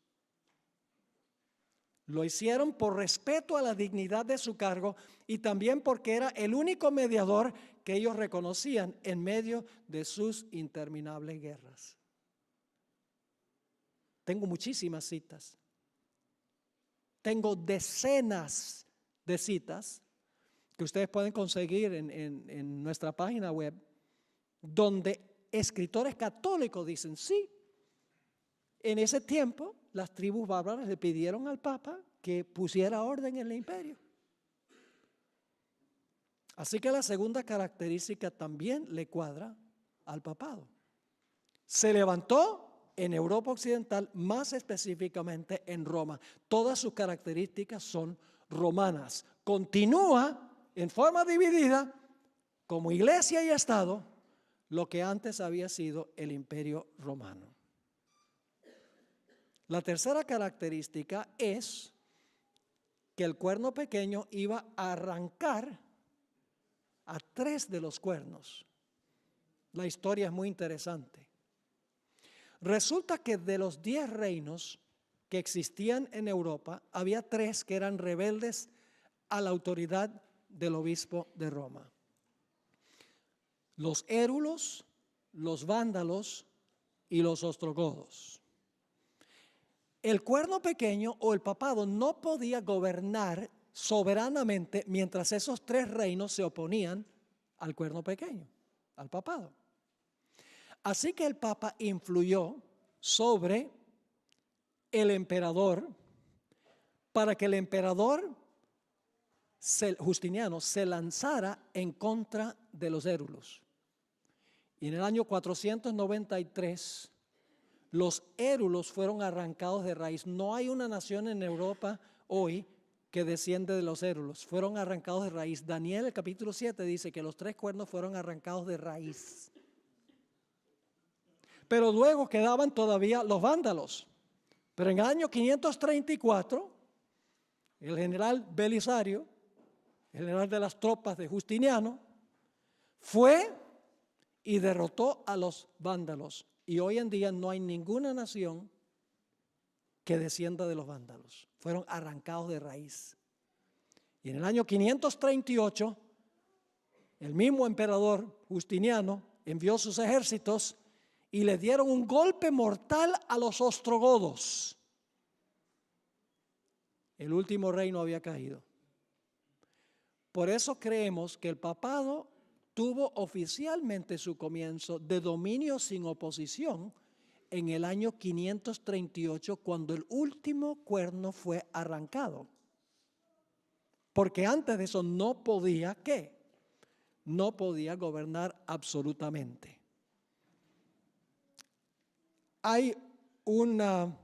Lo hicieron por respeto a la dignidad de su cargo y también porque era el único mediador que ellos reconocían en medio de sus interminables guerras. Tengo muchísimas citas. Tengo decenas de citas que ustedes pueden conseguir en nuestra página web, donde escritores católicos dicen, sí, en ese tiempo las tribus bárbaras le pidieron al Papa que pusiera orden en el imperio. Así que la segunda característica también le cuadra al papado. Se levantó en Europa Occidental, más específicamente en Roma. Todas sus características son romanas. Continúa en forma dividida como iglesia y Estado lo que antes había sido el imperio romano. La tercera característica es que el cuerno pequeño iba a arrancar a 3 de los cuernos. La historia es muy interesante. Resulta que de los 10 reinos que existían en Europa, había 3 que eran rebeldes a la autoridad del obispo de Roma. Los érulos, los vándalos y los ostrogodos. El cuerno pequeño o el papado no podía gobernar soberanamente mientras esos 3 reinos se oponían al cuerno pequeño, al papado. Así que el Papa influyó sobre el emperador para que el emperador Justiniano se lanzara en contra de los érulos. Y en el año 493 los érulos fueron arrancados de raíz. No hay una nación en Europa hoy que desciende de los érulos. Fueron arrancados de raíz. Daniel, el capítulo 7, dice que los 3 cuernos fueron arrancados de raíz. Pero luego quedaban todavía los vándalos. Pero en el año 534, el general Belisario, general de las tropas de Justiniano, fue y derrotó a los vándalos. Y hoy en día no hay ninguna nación que descienda de los vándalos. Fueron arrancados de raíz. Y en el año 538, el mismo emperador Justiniano envió sus ejércitos y le dieron un golpe mortal a los ostrogodos. El último reino había caído. Por eso creemos que el papado tuvo oficialmente su comienzo de dominio sin oposición en el año 538, cuando el último cuerno fue arrancado. Porque antes de eso no podía, ¿qué? No podía gobernar absolutamente. Hay una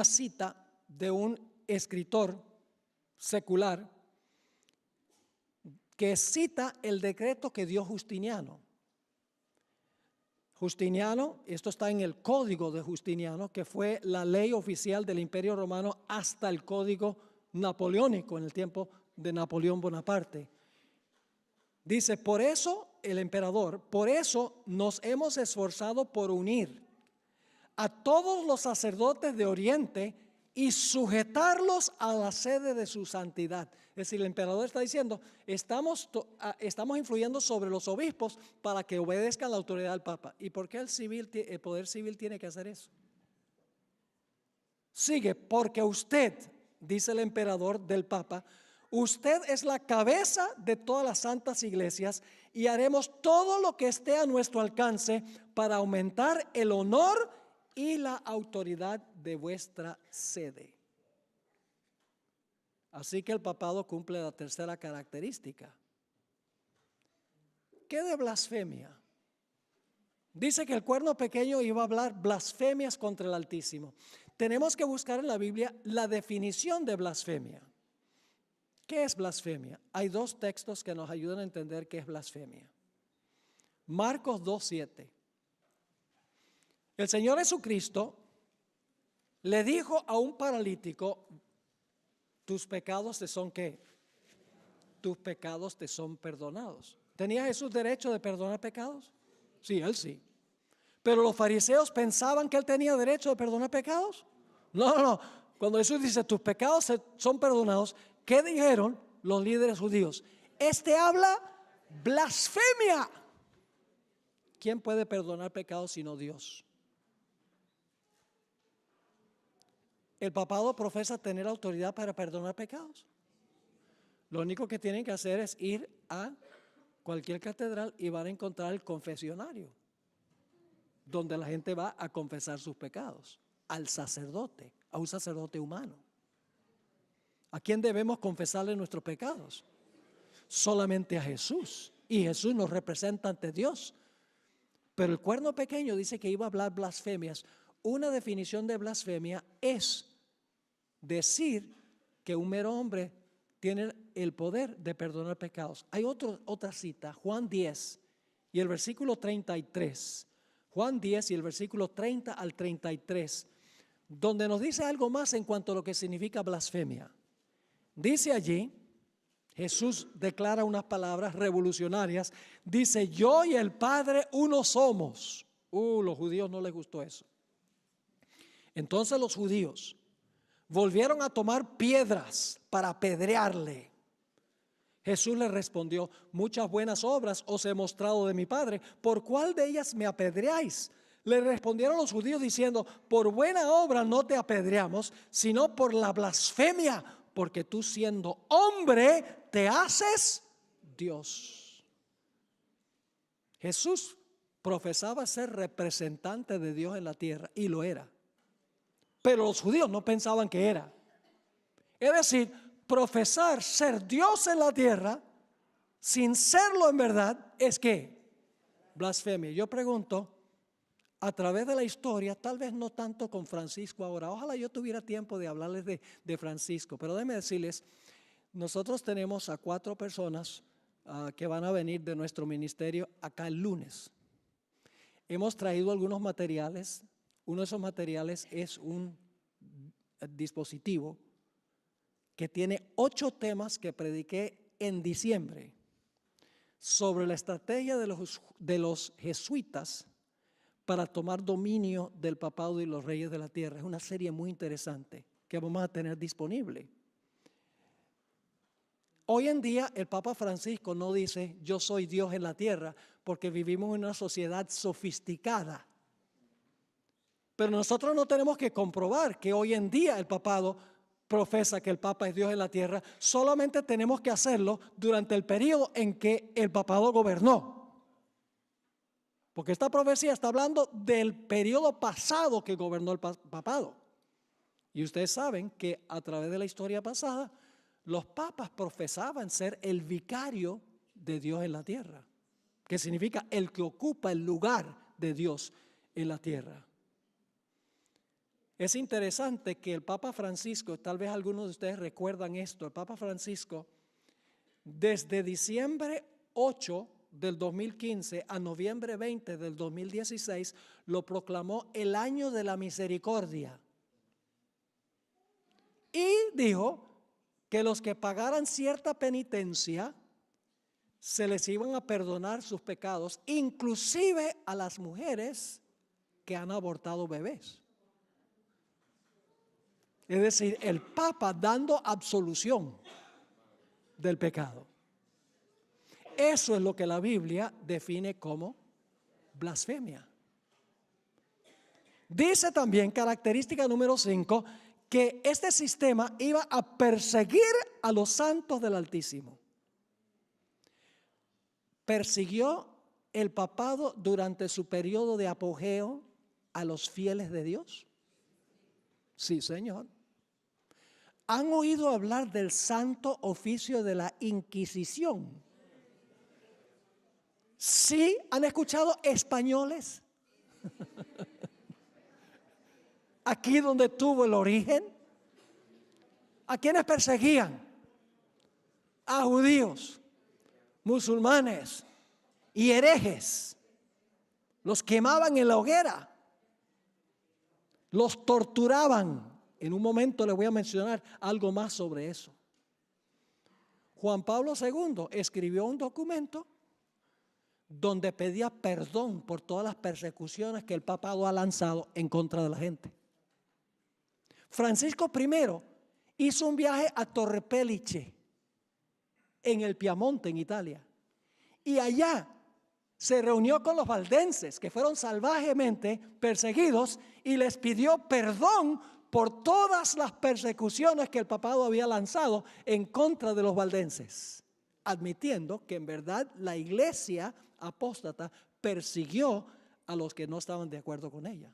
cita de un escritor secular que cita el decreto que dio Justiniano. Justiniano, esto está en el Código de Justiniano, que fue la ley oficial del Imperio Romano hasta el Código Napoleónico en el tiempo de Napoleón Bonaparte. Dice, por eso el emperador, por eso nos hemos esforzado por unir a todos los sacerdotes de Oriente y sujetarlos a la sede de su santidad. Es decir, el emperador está diciendo, estamos influyendo sobre los obispos para que obedezcan la autoridad del Papa. ¿Y por qué el poder civil tiene que hacer eso? Sigue, porque usted, dice el emperador del Papa, usted es la cabeza de todas las santas iglesias y haremos todo lo que esté a nuestro alcance para aumentar el honor y la autoridad de vuestra sede. Así que el papado cumple la tercera característica. ¿Qué de blasfemia? Dice que el cuerno pequeño iba a hablar blasfemias contra el Altísimo. Tenemos que buscar en la Biblia la definición de blasfemia. ¿Qué es blasfemia? Hay dos textos que nos ayudan a entender qué es blasfemia. Marcos 2:7. El Señor Jesucristo le dijo a un paralítico, tus pecados te son ¿qué? Tus pecados te son perdonados. ¿Tenía Jesús derecho de perdonar pecados? Sí, él sí. Pero los fariseos pensaban que él tenía derecho de perdonar pecados. No. Cuando Jesús dice tus pecados son perdonados, ¿qué dijeron los líderes judíos? Este habla blasfemia. ¿Quién puede perdonar pecados sino Dios? El papado profesa tener autoridad para perdonar pecados. Lo único que tienen que hacer es ir a cualquier catedral y van a encontrar el confesionario, donde la gente va a confesar sus pecados, al sacerdote, a un sacerdote humano. ¿A quién debemos confesarle nuestros pecados? Solamente a Jesús. Y Jesús nos representa ante Dios. Pero el cuerno pequeño dice que iba a hablar blasfemias. Una definición de blasfemia es decir que un mero hombre tiene el poder de perdonar pecados. Hay otra cita, Juan 10 y el versículo 33. Juan 10 y el versículo 30 al 33, donde nos dice algo más en cuanto a lo que significa blasfemia. Dice allí, Jesús declara unas palabras revolucionarias. Dice, yo y el Padre uno somos. Los judíos no les gustó eso. Entonces los judíos volvieron a tomar piedras para apedrearle. Jesús le respondió, muchas buenas obras os he mostrado de mi Padre, ¿por cuál de ellas me apedreáis? Le respondieron los judíos diciendo, por buena obra no te apedreamos, sino por la blasfemia, porque tú siendo hombre te haces Dios. Jesús profesaba ser representante de Dios en la tierra y lo era. Pero los judíos no pensaban que era. Es decir, profesar ser Dios en la tierra sin serlo en verdad es ¿qué? Blasfemia. Yo pregunto, a través de la historia, tal vez no tanto con Francisco ahora, ojalá yo tuviera tiempo de hablarles de Francisco, pero déjenme decirles, nosotros tenemos a 4 personas que van a venir de nuestro ministerio acá el lunes. Hemos traído algunos materiales. Uno de esos materiales es un dispositivo que tiene 8 temas que prediqué en diciembre sobre la estrategia de los jesuitas para tomar dominio del papado y los reyes de la tierra. Es una serie muy interesante que vamos a tener disponible. Hoy en día el Papa Francisco no dice yo soy Dios en la tierra porque vivimos en una sociedad sofisticada. Pero nosotros no tenemos que comprobar que hoy en día el papado profesa que el Papa es Dios en la tierra. Solamente tenemos que hacerlo durante el periodo en que el papado gobernó. Porque esta profecía está hablando del periodo pasado que gobernó el papado. Y ustedes saben que a través de la historia pasada, los papas profesaban ser el vicario de Dios en la tierra, que significa el que ocupa el lugar de Dios en la tierra. Es interesante que el Papa Francisco, tal vez algunos de ustedes recuerdan esto, el Papa Francisco, desde diciembre 8 del 2015 a noviembre 20 del 2016, lo proclamó el año de la misericordia. Y dijo que los que pagaran cierta penitencia se les iban a perdonar sus pecados, inclusive a las mujeres que han abortado bebés. Es decir, el Papa dando absolución del pecado. Eso es lo que la Biblia define como blasfemia. Dice también, característica número 5, que este sistema iba a perseguir a los santos del Altísimo. ¿Persiguió el papado durante su periodo de apogeo a los fieles de Dios? Sí, Señor. ¿Han oído hablar del santo oficio de la Inquisición? Sí, ¿han escuchado españoles? Aquí donde tuvo el origen. ¿A quiénes perseguían? A judíos, musulmanes y herejes. Los quemaban en la hoguera. Los torturaban. En un momento les voy a mencionar algo más sobre eso. Juan Pablo II escribió un documento donde pedía perdón por todas las persecuciones que el papado ha lanzado en contra de la gente. Francisco I hizo un viaje a Torre Pellice, en el Piamonte, en Italia, y allá se reunió con los valdenses que fueron salvajemente perseguidos y les pidió perdón por todas las persecuciones que el papado había lanzado en contra de los valdenses, admitiendo que en verdad la iglesia apóstata persiguió a los que no estaban de acuerdo con ella.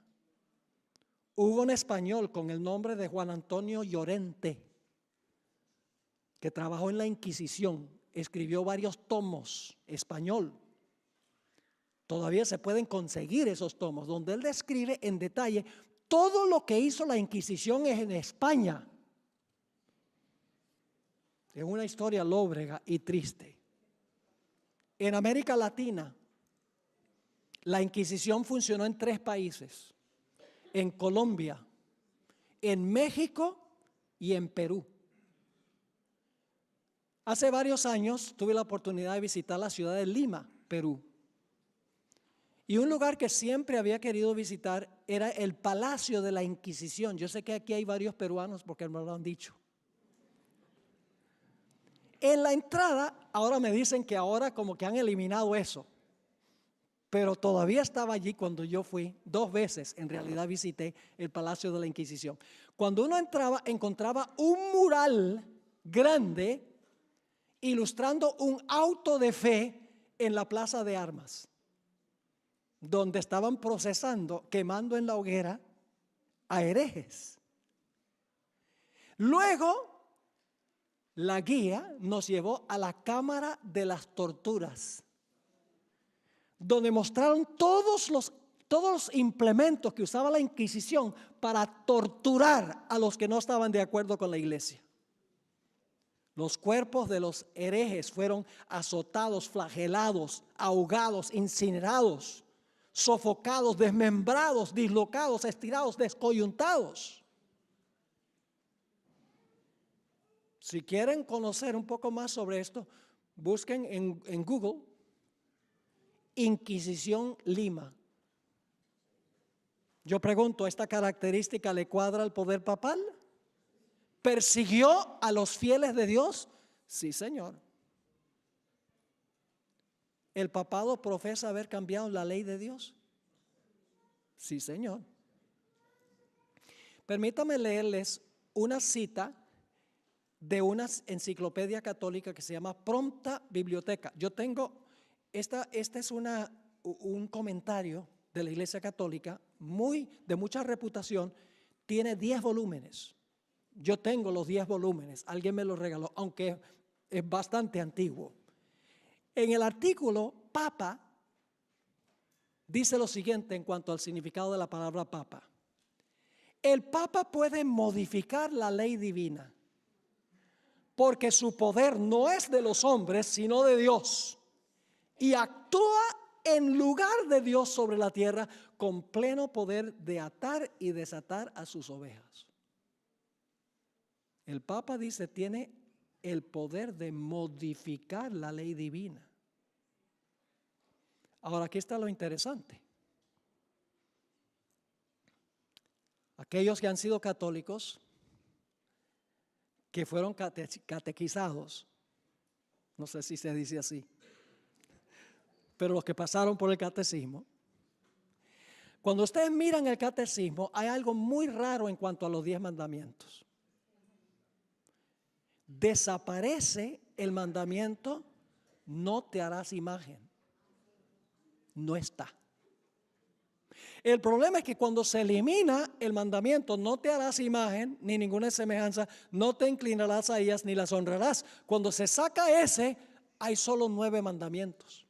Hubo un español con el nombre de Juan Antonio Llorente que trabajó en la Inquisición, escribió varios tomos español. Todavía se pueden conseguir esos tomos donde él describe en detalle todo lo que hizo la Inquisición en España. Es una historia lóbrega y triste. En América Latina, la Inquisición funcionó en 3 países: en Colombia, en México y en Perú. Hace varios años tuve la oportunidad de visitar la ciudad de Lima, Perú. Y un lugar que siempre había querido visitar era el Palacio de la Inquisición. Yo sé que aquí hay varios peruanos porque me lo han dicho. En la entrada, ahora me dicen que ahora como que han eliminado eso, pero todavía estaba allí cuando yo fui. 2 veces en realidad visité el Palacio de la Inquisición. Cuando uno entraba, encontraba un mural grande ilustrando un auto de fe en la plaza de armas, donde estaban procesando, quemando en la hoguera a herejes. Luego, la guía nos llevó a la Cámara de las Torturas, donde mostraron todos los implementos que usaba la Inquisición para torturar a los que no estaban de acuerdo con la iglesia. Los cuerpos de los herejes fueron azotados, flagelados, ahogados, incinerados, sofocados, desmembrados, dislocados, estirados, descoyuntados. Si quieren conocer un poco más sobre esto, busquen en Google Inquisición Lima. Yo pregunto, ¿esta característica le cuadra al poder papal? ¿Persiguió a los fieles de Dios? Sí, Señor. ¿El papado profesa haber cambiado la ley de Dios? Sí, Señor. Permítame leerles una cita de una enciclopedia católica que se llama Prompta Biblioteca. Yo tengo, esta es un comentario de la Iglesia Católica de mucha reputación. Tiene 10 volúmenes. Yo tengo los 10 volúmenes, alguien me los regaló, aunque es bastante antiguo. En el artículo Papa dice lo siguiente en cuanto al significado de la palabra Papa. El Papa puede modificar la ley divina, porque su poder no es de los hombres, sino de Dios, y actúa en lugar de Dios sobre la tierra con pleno poder de atar y desatar a sus ovejas. El Papa dice, tiene el poder de modificar la ley divina. Ahora, aquí está lo interesante. Aquellos que han sido católicos, que fueron catequizados, no sé si se dice así, pero los que pasaron por el catecismo, cuando ustedes miran el catecismo, hay algo muy raro en cuanto a los 10 mandamientos. Desaparece el mandamiento, no te harás imagen. No está. El problema es que cuando se elimina el mandamiento, no te harás imagen ni ninguna semejanza, no te inclinarás a ellas ni las honrarás. Cuando se saca ese, hay solo 9 mandamientos.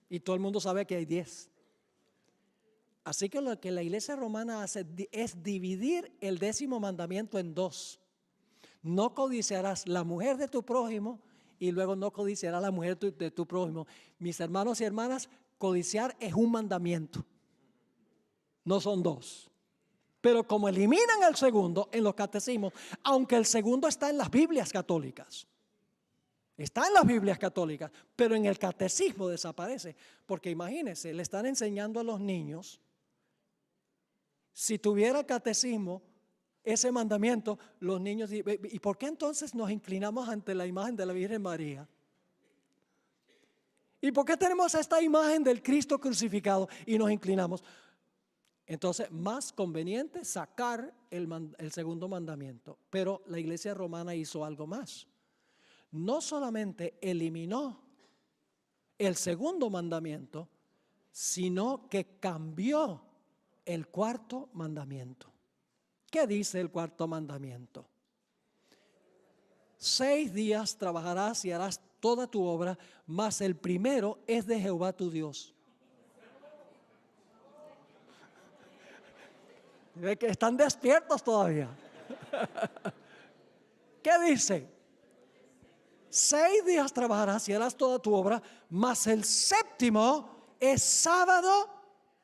Y todo el mundo sabe que hay 10. Así que lo que la iglesia romana hace es dividir el 10º mandamiento en 2. No codiciarás la mujer de tu prójimo y luego no codiciarás la mujer de tu prójimo. Mis hermanos y hermanas, codiciar es un mandamiento. No son 2. Pero como eliminan el segundo en los catecismos, aunque el segundo está en las Biblias católicas, está en las Biblias católicas, pero en el catecismo desaparece. Porque imagínense, le están enseñando a los niños, si tuviera catecismo, ese mandamiento, los niños, ¿y por qué entonces nos inclinamos ante la imagen de la Virgen María? ¿Y por qué tenemos esta imagen del Cristo crucificado y nos inclinamos? Entonces, más conveniente sacar el segundo mandamiento. Pero la iglesia romana hizo algo más. No solamente eliminó el segundo mandamiento, sino que cambió el 4º mandamiento. ¿Qué dice el 4º mandamiento? 6 días trabajarás y harás toda tu obra, mas el primero es de Jehová tu Dios. Que están despiertos todavía. ¿Qué dice? 6 días trabajarás y harás toda tu obra, mas el 7º es sábado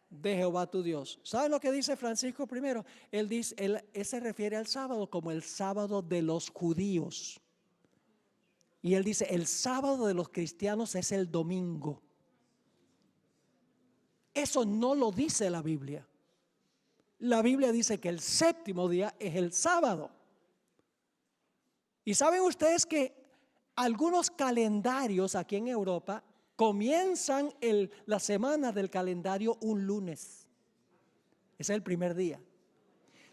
de Jehová tu Dios. ¿Saben lo que dice Francisco I? Él se refiere al sábado como el sábado de los judíos. Y él dice, el sábado de los cristianos es el domingo. Eso no lo dice la Biblia. La Biblia dice que el 7º día es el sábado. Y saben ustedes que algunos calendarios aquí en Europa comienzan la semana del calendario un lunes. Ese es el primer día.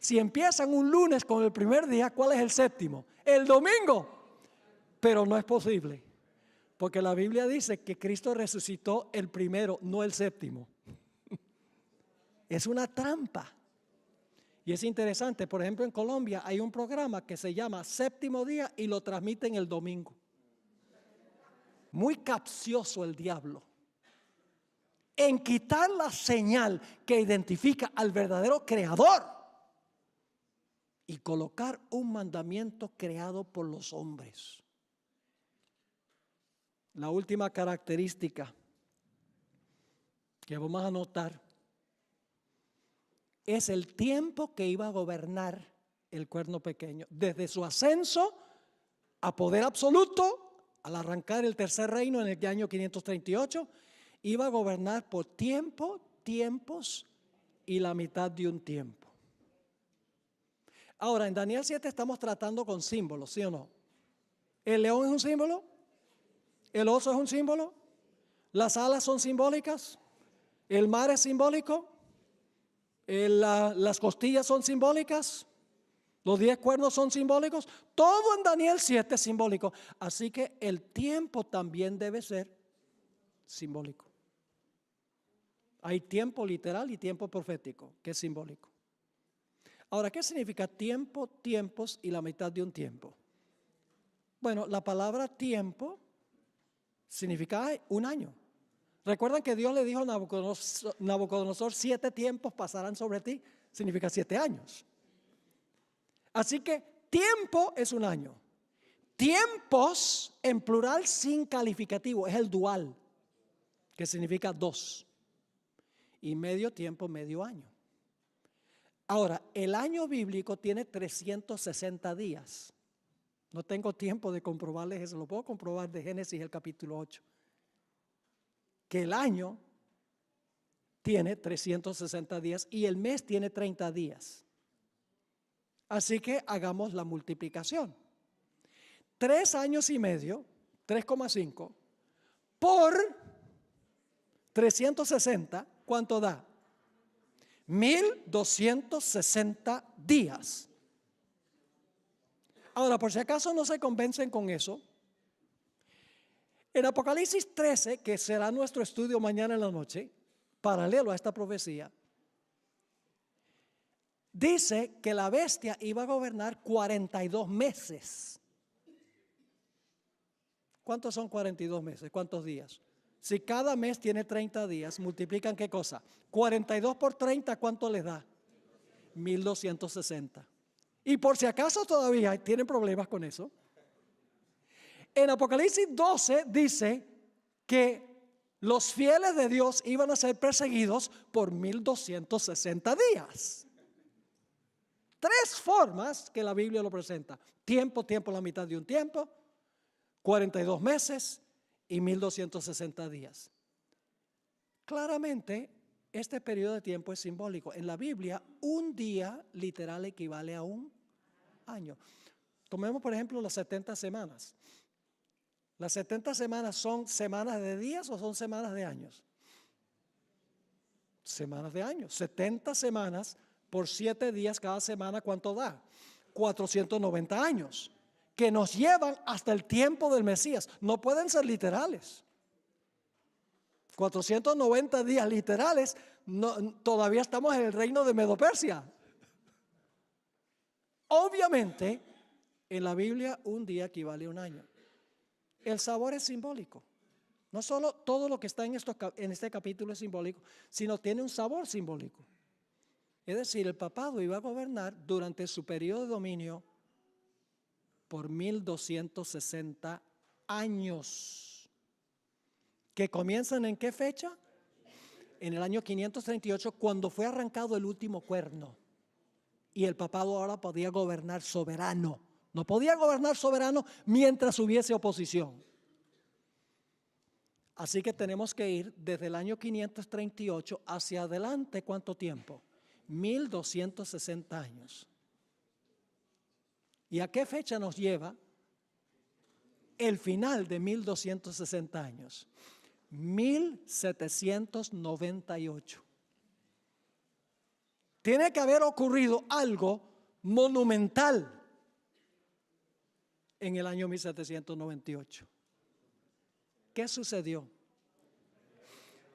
Si empiezan un lunes con el primer día, ¿cuál es el 7º? El domingo. Pero no es posible, porque la Biblia dice que Cristo resucitó el primero, no el 7º. Es una trampa. Y es interesante, por ejemplo en Colombia hay un programa que se llama Séptimo Día y lo transmiten el domingo. Muy capcioso el diablo en quitar la señal que identifica al verdadero creador y colocar un mandamiento creado por los hombres. La última característica que vamos a notar es el tiempo que iba a gobernar el cuerno pequeño. Desde su ascenso a poder absoluto, al arrancar el tercer reino en el año 538, iba a gobernar por tiempos y la mitad de un tiempo. Ahora, en Daniel 7 estamos tratando con símbolos, ¿sí o no? El león es un símbolo, el oso es un símbolo, las alas son simbólicas, el mar es simbólico, las costillas son simbólicas, los 10 cuernos son simbólicos, todo en Daniel 7 es simbólico. Así que el tiempo también debe ser simbólico. Hay tiempo literal y tiempo profético, que es simbólico. Ahora, ¿qué significa tiempo, tiempos y la mitad de un tiempo? Bueno, la palabra tiempo significa un año. ¿Recuerdan que Dios le dijo a Nabucodonosor 7 tiempos pasarán sobre ti? Significa 7 años. Así que tiempo es un año. Tiempos en plural sin calificativo es el dual, que significa 2. Y medio tiempo, medio año. Ahora, el año bíblico tiene 360 días. No tengo tiempo de comprobarles eso, lo puedo comprobar de Génesis el capítulo 8. Que el año tiene 360 días y el mes tiene 30 días. Así que hagamos la multiplicación. 3 años y medio, 3,5, por 360, ¿cuánto da? 1260 días. Ahora, por si acaso no se convencen con eso, en Apocalipsis 13, que será nuestro estudio mañana en la noche, paralelo a esta profecía, dice que la bestia iba a gobernar 42 meses. ¿Cuántos son 42 meses? ¿Cuántos días? Si cada mes tiene 30 días, multiplican ¿qué cosa? 42 por 30, ¿cuánto les da? 1260. Y por si acaso todavía tienen problemas con eso, en Apocalipsis 12 dice que los fieles de Dios iban a ser perseguidos por 1260 días. 3 formas que la Biblia lo presenta: tiempo, la mitad de un tiempo, 42 meses y 1260 días. Claramente, este periodo de tiempo es simbólico. En la Biblia, un día literal equivale a un año. Tomemos, por ejemplo, las 70 semanas. ¿Las 70 semanas son semanas de días o son semanas de años? Semanas de años. 70 semanas por 7 días cada semana, ¿cuánto da? 490 años, que nos llevan hasta el tiempo del Mesías. No pueden ser literales. 490 días literales, no, todavía estamos en el reino de Medo-Persia. Obviamente, en la Biblia un día equivale a un año. El sabor es simbólico. No solo todo lo que está en este capítulo es simbólico, sino tiene un sabor simbólico. Es decir, el papado iba a gobernar durante su periodo de dominio por 1260 años. ¿Que comienzan en qué fecha? En el año 538, cuando fue arrancado el último cuerno. Y el papado ahora podía gobernar soberano. No podía gobernar soberano mientras hubiese oposición. Así que tenemos que ir desde el año 538 hacia adelante. ¿Cuánto tiempo? 1260 años. ¿Y a qué fecha nos lleva el final de 1260 años? 1798. Tiene que haber ocurrido algo monumental en el año 1798. ¿Qué sucedió?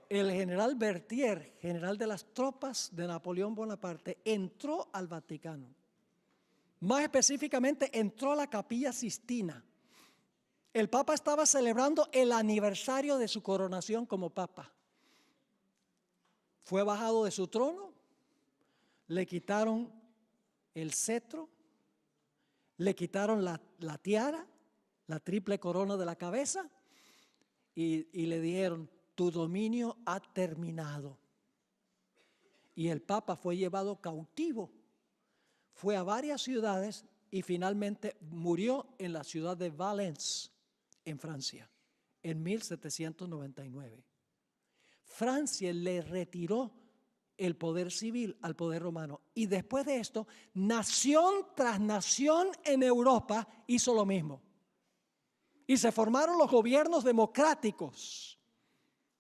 El general Berthier, general de las tropas de Napoleón Bonaparte, entró al Vaticano. Más específicamente, entró a la Capilla Sistina. El Papa estaba celebrando el aniversario de su coronación como Papa. Fue bajado de su trono, le quitaron el cetro, le quitaron la tiara, la triple corona de la cabeza, y le dijeron: tu dominio ha terminado. Y el Papa fue llevado cautivo, fue a varias ciudades y finalmente murió en la ciudad de Valence, en Francia, en 1799. Francia le retiró el poder civil al poder romano, y después de esto, nación tras nación en Europa hizo lo mismo. Y se formaron los gobiernos democráticos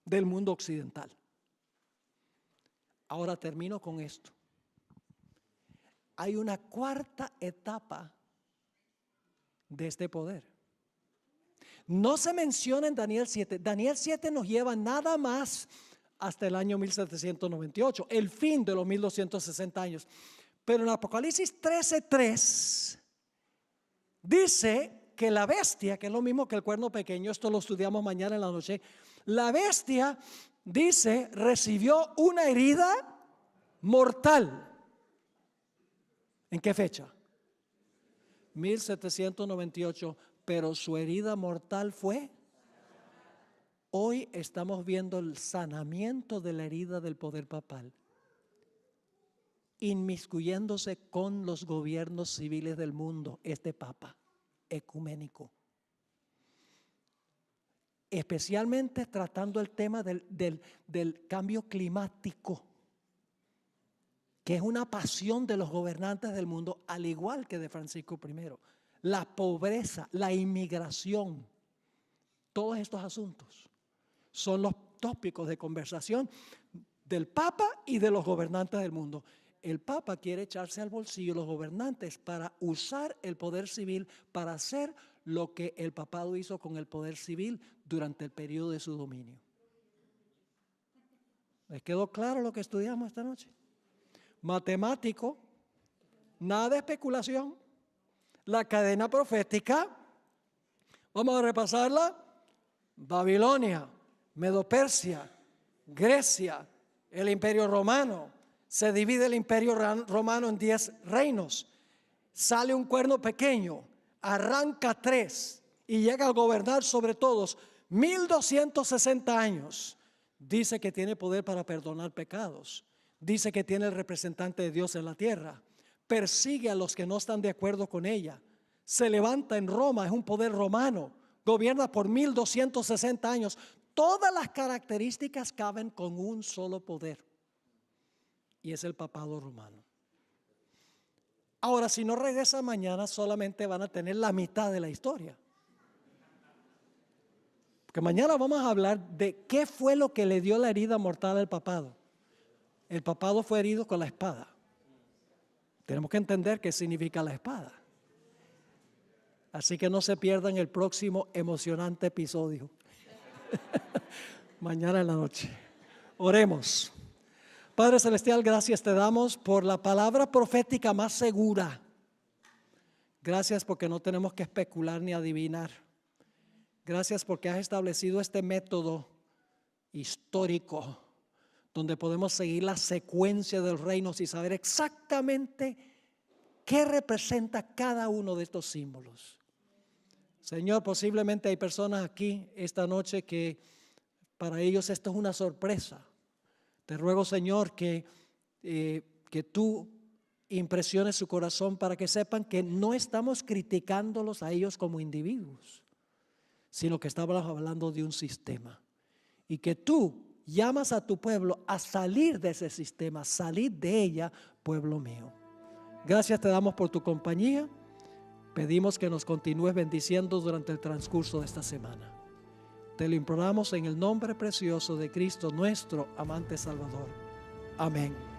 del mundo occidental. Ahora termino con esto. Hay una cuarta etapa de este poder. No se menciona en Daniel 7. Daniel 7 nos lleva nada más hasta el año 1798, el fin de los 1260 años. Pero en Apocalipsis 13:3 dice que la bestia, que es lo mismo que el cuerno pequeño, esto lo estudiamos mañana en la noche, la bestia, dice, recibió una herida mortal. ¿En qué fecha? 1798, pero su herida mortal fue. Hoy estamos viendo el sanamiento de la herida del poder papal, inmiscuyéndose con los gobiernos civiles del mundo, este papa ecuménico. especialmente tratando el tema del cambio climático, que es una pasión de los gobernantes del mundo, al igual que de Francisco I. La pobreza, la inmigración, todos estos asuntos son los tópicos de conversación del Papa y de los gobernantes del mundo. El Papa quiere echarse al bolsillo los gobernantes para usar el poder civil para hacer lo que el papado hizo con el poder civil durante el periodo de su dominio. ¿Les quedó claro lo que estudiamos esta noche? Matemático, nada de especulación. La cadena profética, vamos a repasarla: Babilonia, Medo-Persia, Grecia, el Imperio Romano. Se divide el Imperio Romano en 10 reinos. Sale un cuerno pequeño, arranca 3 y llega a gobernar sobre todos 1260 años. Dice que tiene poder para perdonar pecados. Dice que tiene el representante de Dios en la tierra. Persigue a los que no están de acuerdo con ella. Se levanta en Roma, es un poder romano. Gobierna por 1260 años. Todas las características caben con un solo poder, y es el papado romano. Ahora, si no regresa mañana, solamente van a tener la mitad de la historia. Porque mañana vamos a hablar de qué fue lo que le dio la herida mortal al papado. El papado fue herido con la espada. Tenemos que entender qué significa la espada. Así que no se pierdan el próximo emocionante episodio. Mañana en la noche. Oremos. Padre Celestial, gracias te damos por la palabra profética más segura. Gracias porque no tenemos que especular ni adivinar. Gracias porque has establecido este método histórico donde podemos seguir la secuencia de los reinos y saber exactamente qué representa cada uno de estos símbolos. Señor, posiblemente hay personas aquí esta noche que para ellos esto es una sorpresa. Te ruego, Señor, que tú impresiones su corazón para que sepan que no estamos criticándolos a ellos como individuos, sino que estamos hablando de un sistema. Y que tú llamas a tu pueblo a salir de ese sistema, salir de ella, pueblo mío. Gracias te damos por tu compañía. Pedimos que nos continúes bendiciendo durante el transcurso de esta semana. Te lo imploramos en el nombre precioso de Cristo, nuestro amante Salvador. Amén.